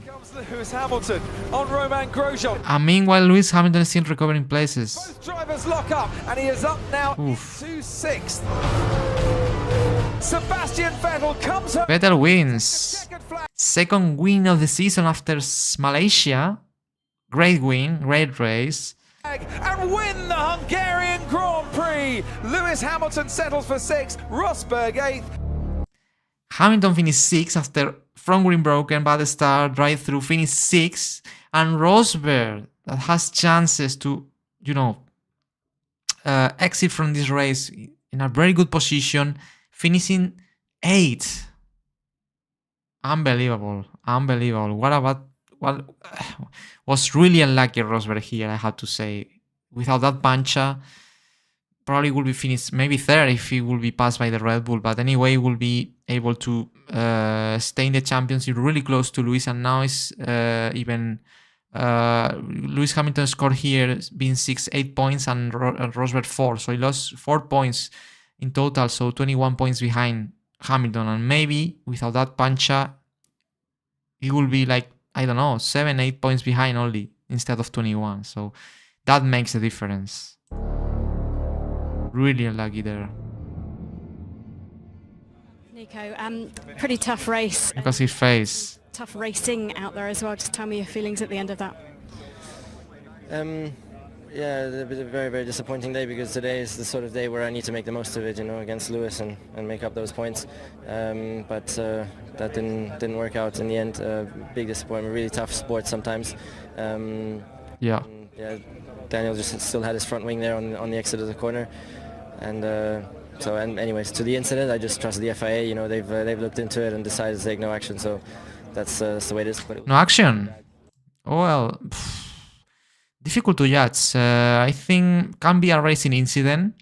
Lewis Hamilton on Romain Grosjean. And meanwhile, Lewis Hamilton is still recovering places. Both drivers lock up, and he is up now to 6th. Sebastian Vettel comes home. Vettel wins. Second win of the season after Malaysia. Great win, great race. And win the Hungarian Grand Prix. Lewis Hamilton settles for 6th, Rosberg 8th. Hamilton finished 6th after front wing broken, bad start, drive through, finished 6th, and Rosberg, that has chances to, you know, exit from this race in a very good position, finishing 8th. Unbelievable. What was really unlucky Rosberg here, I have to say. Without that pancha, probably would be finished maybe 3rd if he will be passed by the Red Bull, but anyway, will be able to stay in the championship really close to Lewis, and now is even Lewis Hamilton scored here being 8 points, and Rosberg 4, so he lost 4 points in total, so 21 points behind Hamilton, and maybe without that pancha he will be like, I don't know, 7-8 points behind only instead of 21, so that makes a difference. Really unlucky there. Nico, pretty tough race. Because his face. Tough racing out there as well. Just tell me your feelings at the end of that. Yeah, it was a very, very disappointing day, because today is the sort of day where I need to make the most of it, you know, against Lewis and make up those points. But that didn't work out in the end. Big disappointment. Really tough sport sometimes. Yeah. Yeah. Daniel just still had his front wing there on the exit of the corner, and anyways, to the incident, I just trust the FIA. You know, they've looked into it and decided to take no action. So that's the way it is. No action. Well, difficult to judge. I think can be a racing incident,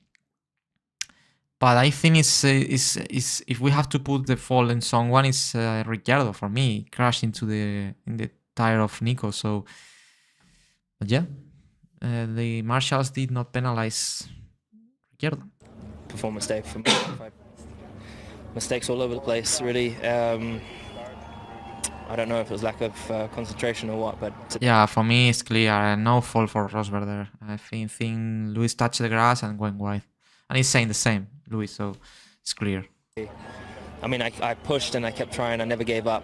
but I think it's if we have to put the fault in someone, it's Ricciardo for me. Crashed in the tire of Nico. So, but yeah. The marshals did not penalize Ricciardo. performance day for me. Mistakes all over the place, really. I don't know if it was lack of concentration or what, but... Yeah, for me it's clear. No fault for Rosberg there. I think Lewis touched the grass and went wide. And he's saying the same, Lewis, so it's clear. I mean, I pushed and I kept trying. I never gave up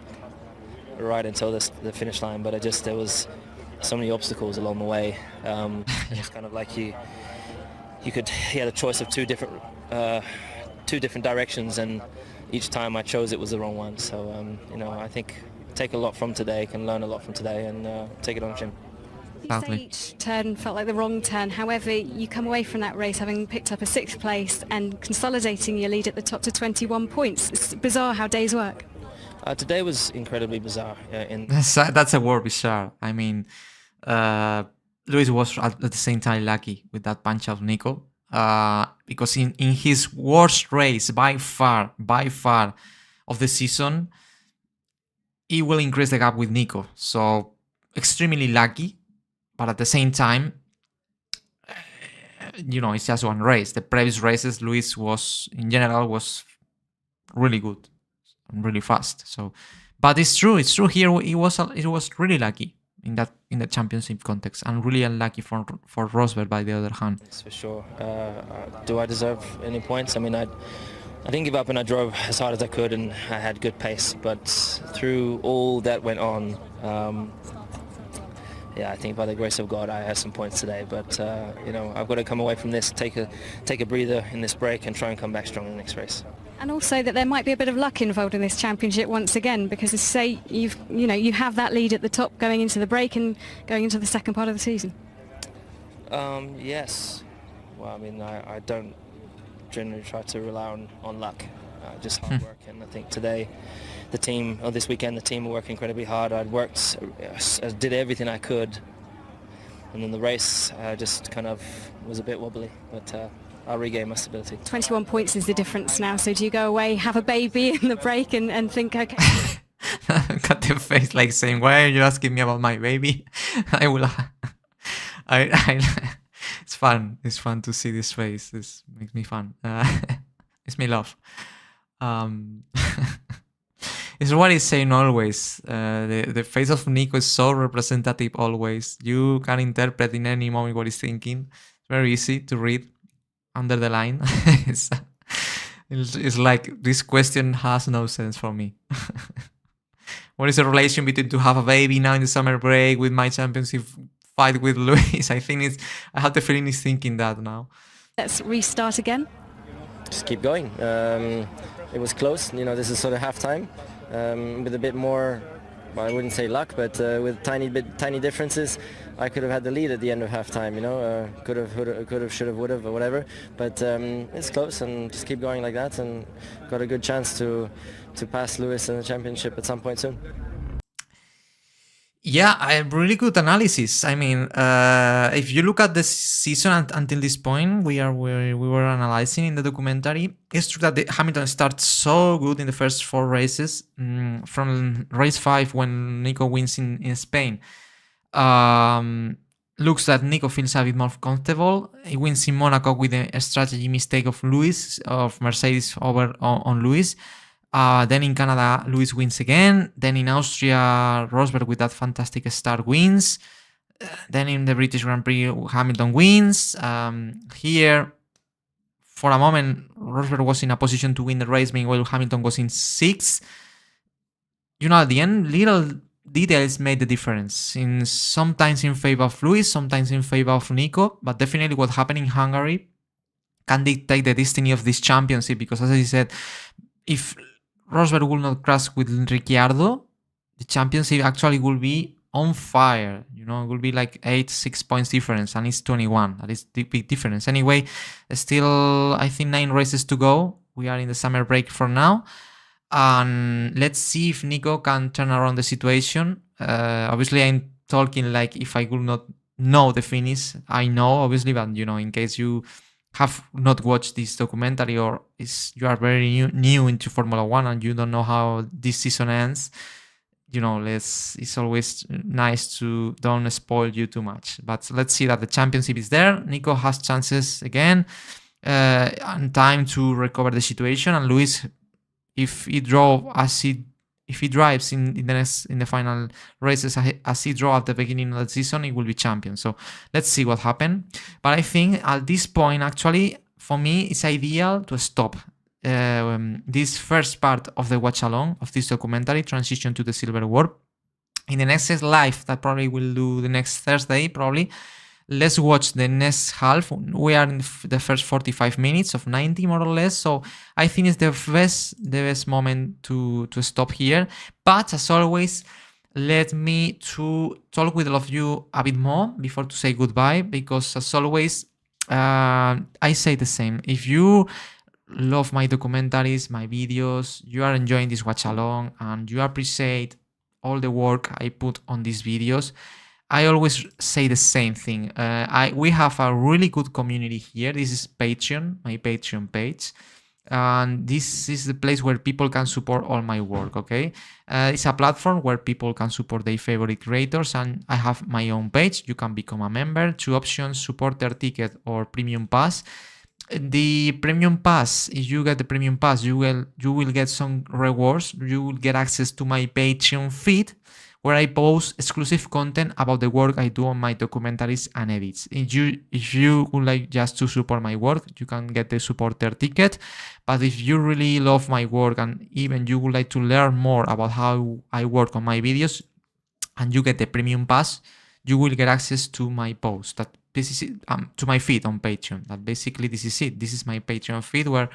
right until the finish line, but there was so many obstacles along the way. It's kind of like he had a choice of two different directions, and each time I chose it was the wrong one. So, you know, I think take a lot from today, can learn a lot from today, and take it on him. You say each turn felt like the wrong turn. However, you come away from that race having picked up a 6th place and consolidating your lead at the top to 21 points. It's bizarre how days work. Today was incredibly bizarre. That's a word, bizarre. I mean, Lewis was at the same time lucky with that punch out of Nico, because in his worst race by far of the season, he will increase the gap with Nico. So extremely lucky. But at the same time, you know, it's just one race. The previous races, Lewis was, in general, was really good and really fast. So, but it's true here. It was really lucky in the championship context, and really unlucky for Rosberg by the other hand. That's for sure. Do I deserve any points? I mean, I didn't give up and I drove as hard as I could, and I had good pace. But through all that went on. Yeah, I think by the grace of God I have some points today, but you know, I've got to come away from this, take a breather in this break, and try and come back strong in the next race. And also that there might be a bit of luck involved in this championship once again, because say you have that lead at the top going into the break and going into the second part of the season. Yes. Well, I mean, I don't generally try to rely on luck, just hard work, and I think today. The team, or this weekend, the team worked incredibly hard. I did everything I could, and then the race just kind of was a bit wobbly, but I'll regain my stability. 21 points is the difference now, so do you go away, have a baby in the break and think, okay... Cut the face like saying, why are you asking me about my baby? I will... It's fun. It's fun to see this face. This makes me fun. Makes me laugh. It's what he's saying always. The face of Nico is so representative always. You can interpret in any moment what he's thinking. It's very easy to read under the line. It's like this question has no sense for me. What is the relation between to have a baby now in the summer break with my championship fight with Lewis? I have the feeling he's thinking that now. Let's restart again. Just keep going. It was close. You know, this is sort of half-time. With a bit more, well, I wouldn't say luck, but with tiny differences, I could have had the lead at the end of halftime. You know, could have, should have, would have, or whatever. But it's close, and just keep going like that, and got a good chance to pass Lewis in the championship at some point soon. Yeah, a really good analysis. I mean, if you look at the season until this point, we were analyzing in the documentary. It's true that Hamilton starts so good in the first 4 races. From race 5, when Nico wins in Spain, looks that Nico feels a bit more comfortable. He wins in Monaco with a strategy mistake of Mercedes over on Lewis. Then in Canada, Lewis wins again. Then in Austria, Rosberg with that fantastic start wins. Then in the British Grand Prix, Hamilton wins. Here, for a moment, Rosberg was in a position to win the race, meanwhile Hamilton was in 6th. You know, at the end, little details made the difference. Sometimes in favor of Lewis, sometimes in favor of Nico. But definitely what happened in Hungary can dictate the destiny of this championship. Because as I said, if Rosberg will not crash with Ricciardo, the championship actually will be on fire. You know, it will be like 6 points difference, and it's 21. That is the big difference. Anyway, still, I think 9 races to go. We are in the summer break for now. And let's see if Nico can turn around the situation. Obviously, I'm talking like if I could not know the finish. I know, obviously, but, you know, in case you have not watched this documentary, or you are very new into Formula 1 and you don't know how this season ends, you know, it's always nice to don't spoil you too much. But let's see that the championship is there. Nico has chances again. and time to recover the situation. And Lewis, if he drives in the final races as he drove at the beginning of the season, he will be champion. So let's see what happens. But I think at this point, actually, for me, it's ideal to stop this first part of the watch along of this documentary, transition to the Silver War. In the next live that probably we'll do the next Thursday, probably, let's watch the next half. We are in the first 45 minutes of 90, more or less. So I think it's the best moment to stop here. But as always, let me to talk with all of you a bit more before to say goodbye, because as always, I say the same. If you love my documentaries, my videos, you are enjoying this watch along, and you appreciate all the work I put on these videos, I always say the same thing. We have a really good community here. This is Patreon, my Patreon page. And this is the place where people can support all my work, okay? It's a platform where people can support their favorite creators, and I have my own page. You can become a member. 2 options, supporter ticket or premium pass. The premium pass, if you get the premium pass, you will get some rewards. You will get access to my Patreon feed, where I post exclusive content about the work I do on my documentaries and edits. If you would like just to support my work, you can get the supporter ticket. But if you really love my work and even you would like to learn more about how I work on my videos, and you get the premium pass, you will get access to my post. This is to my feed on Patreon. That basically this is it. This is my Patreon feed where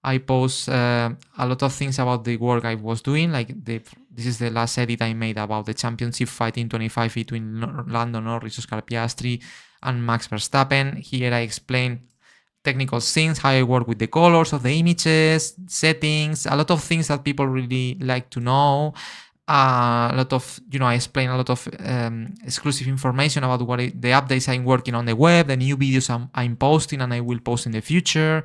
I post a lot of things about the work I was doing. Like this is the last edit I made about the championship fight in 25 between Lando Norris, Oscar Piastri, and Max Verstappen. Here I explain technical things, how I work with the colors of the images, settings, a lot of things that people really like to know. A lot of, I explain a lot of exclusive information about the updates I'm working on the web, the new videos I'm posting and I will post in the future.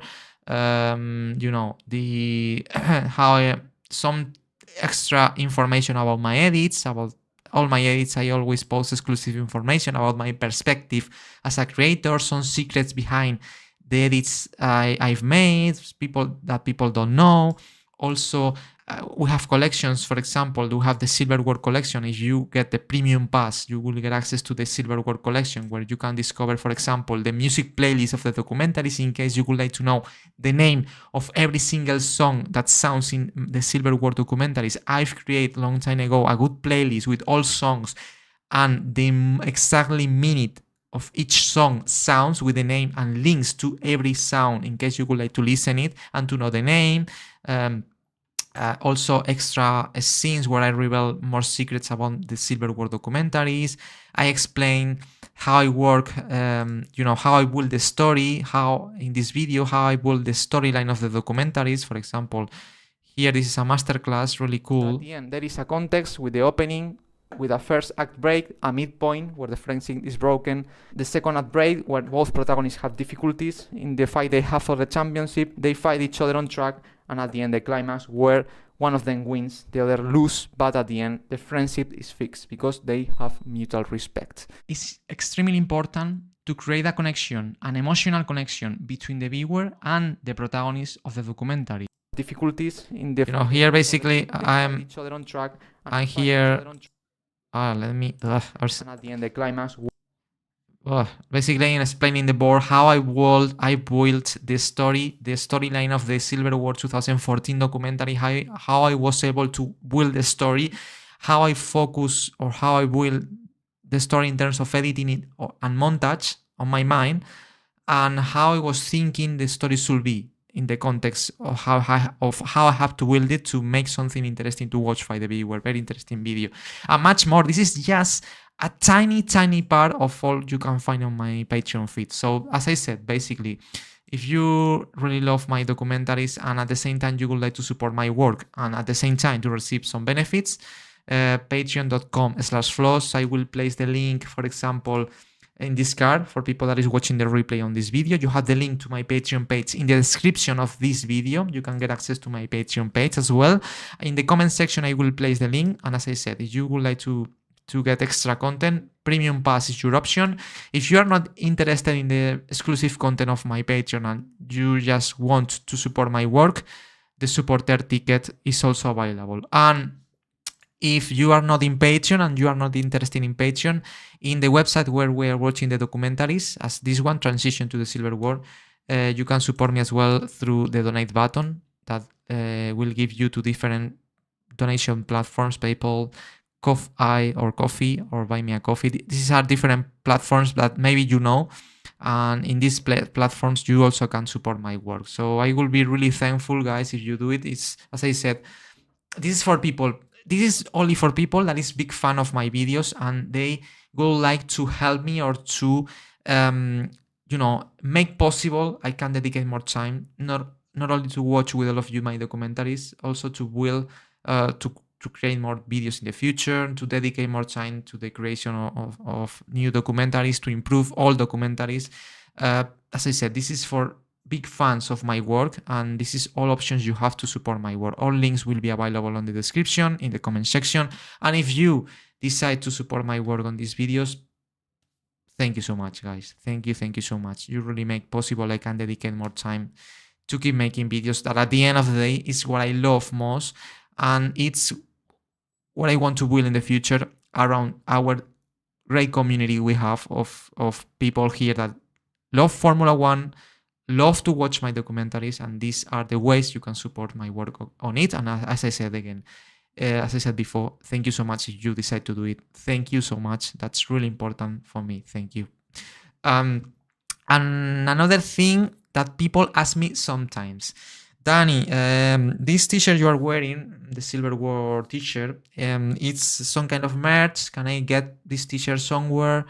Some extra information about my edits, about all my edits. I always post exclusive information about my perspective as a creator, some secrets behind the edits I've made, that people don't know. Also, we have collections. For example, we have the Silver War collection. If you get the premium pass, you will get access to the Silver War collection, where you can discover, for example, the music playlist of the documentaries, in case you would like to know the name of every single song that sounds in the Silver War documentaries. I've created a long time ago a good playlist with all songs and the exactly minute of each song sounds with the name and links to every sound, in case you would like to listen it and to know the name. Also extra scenes where I reveal more secrets about the Silver War documentaries. I explain how I work, how I build the story, how I build the storyline of the documentaries. For example, here this is a masterclass, really cool. At the end, there is a context with the opening, with a first act break, a midpoint where the friendship is broken, the second act break where both protagonists have difficulties in the fight they have for the championship. They fight each other on track, and at the end the climax where one of them wins, the other loses, but at the end the friendship is fixed because they have mutual respect. It's extremely important to create a connection, an emotional connection between the viewer and the protagonist of the documentary. Difficulties in the here basically I'm here. Let me. And at the end, the climax. Basically, in explaining the board how I built the storyline of the Silver War 2014 documentary, how I was able to build the story, how I focus or how I build the story in terms of editing it and montage on my mind, and how I was thinking the story should be in the context of how I have to build it to make something interesting to watch by the viewer. Very interesting video. And much more. This is just a tiny part of all you can find on my Patreon feed. So as I said, basically, if you really love my documentaries and at the same time you would like to support my work and at the same time to receive some benefits, patreon.com/floss. I will place the link, for example, in this card for people that is watching the replay on this video. You have the link to my Patreon page in the description of this video. You can get access to my Patreon page as well. In the comment section, I will place the link. And as I said, if you would like to to get extra content, Premium Pass is your option. If you are not interested in the exclusive content of my Patreon and you just want to support my work, the supporter ticket is also available. And if you are not in Patreon and you are not interested in Patreon, in the website where we are watching the documentaries, as this one, Transition to the Silver War, you can support me as well through the donate button that will give you to different donation platforms, PayPal, Coffee or Buy Me a Coffee. These are different platforms that maybe you know, and in these platforms you also can support my work. So I will be really thankful, guys, if you do it. It's, as I said, this is for people. This is only for people that is big fan of my videos and they would like to help me or to make possible I can dedicate more time, not only to watch with all of you my documentaries, also to will to create more videos in the future, to dedicate more time to the creation of new documentaries, to improve all documentaries. As I said, this is for big fans of my work, and this is all options you have to support my work. All links will be available on the description, in the comment section. And if you decide to support my work on these videos, thank you so much, guys. Thank you so much. You really make possible I can dedicate more time to keep making videos that at the end of the day is what I love most, and it's what I want to build in the future around our great community we have of people here that love Formula One, love to watch my documentaries, and these are the ways you can support my work on it. And as I said again, as I said before, thank you so much if you decide to do it. Thank you so much. That's really important for me. Thank you. And another thing that people ask me sometimes, Danny, this t-shirt you are wearing, the Silver War t-shirt, it's some kind of merch. Can I get this t-shirt somewhere?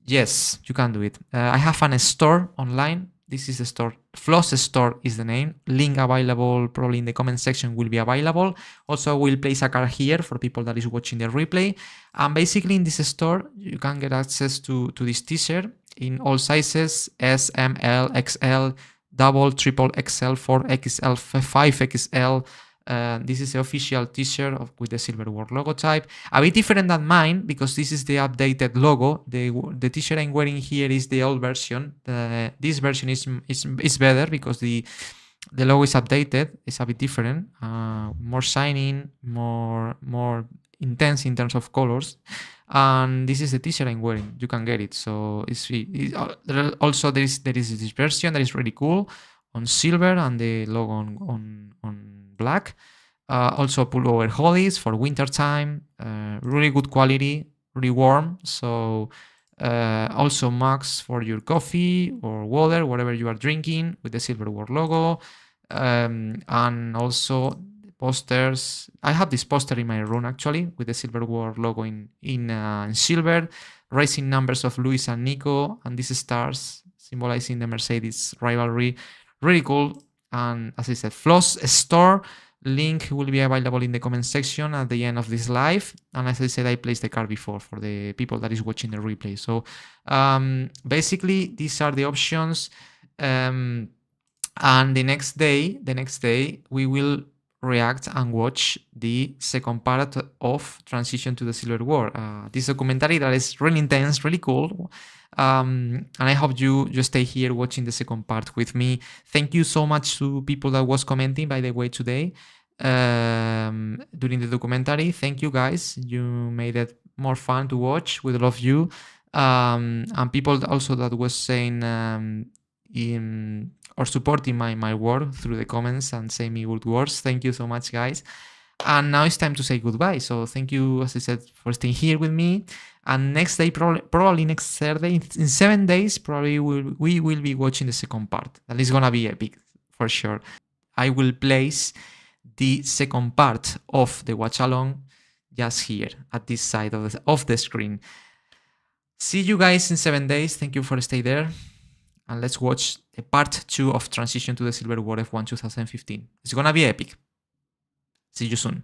Yes, you can do it. I have a store online. This is the store. Floss Store is the name. Link available probably in the comment section will be available. Also, we'll place a card here for people that is watching the replay. And basically in this store, you can get access to this t-shirt in all sizes, S, M, L, XL, double, triple XL, 4XL, 5XL. This is the official t-shirt with the Silver War logo type. A bit different than mine because this is the updated logo. The t-shirt I'm wearing here is the old version. This version is better because the logo is updated. It's a bit different, more shining, more intense in terms of colors. And this is the t-shirt I'm wearing. You can get it. So also there is this version that is really cool on silver and the logo on black. Also pullover hoodies for winter time. Really good quality, really warm. So also mugs for your coffee or water, whatever you are drinking, with the Silver War logo. And also posters. I have this poster in my room actually with the Silver War logo in silver, racing numbers of Lewis and Nico, and these stars symbolizing the Mercedes rivalry. Really cool. And as I said, Floss Store link will be available in the comment section at the end of this live. And as I said, I placed the card before for the people that is watching the replay. So basically these are the options. And the next day we will react and watch the second part of Transition to the Silver War. This documentary that is really intense, really cool. And I hope you stay here watching the second part with me. Thank you so much to people that was commenting, by the way, today during the documentary. Thank you, guys. You made it more fun to watch with all of you. And people also that was saying or supporting my work through the comments and saying me good words. Thank you so much, guys. And now it's time to say goodbye. So thank you, as I said, for staying here with me. And next day, probably next Saturday, in 7 days, probably we will be watching the second part. That is gonna be epic for sure. I will place the second part of the watch along just here at this side of the screen. See you guys in 7 days. Thank you for staying there. And let's watch the part 2 of Transition to the Silver War F1 2015. It's gonna be epic. See you soon.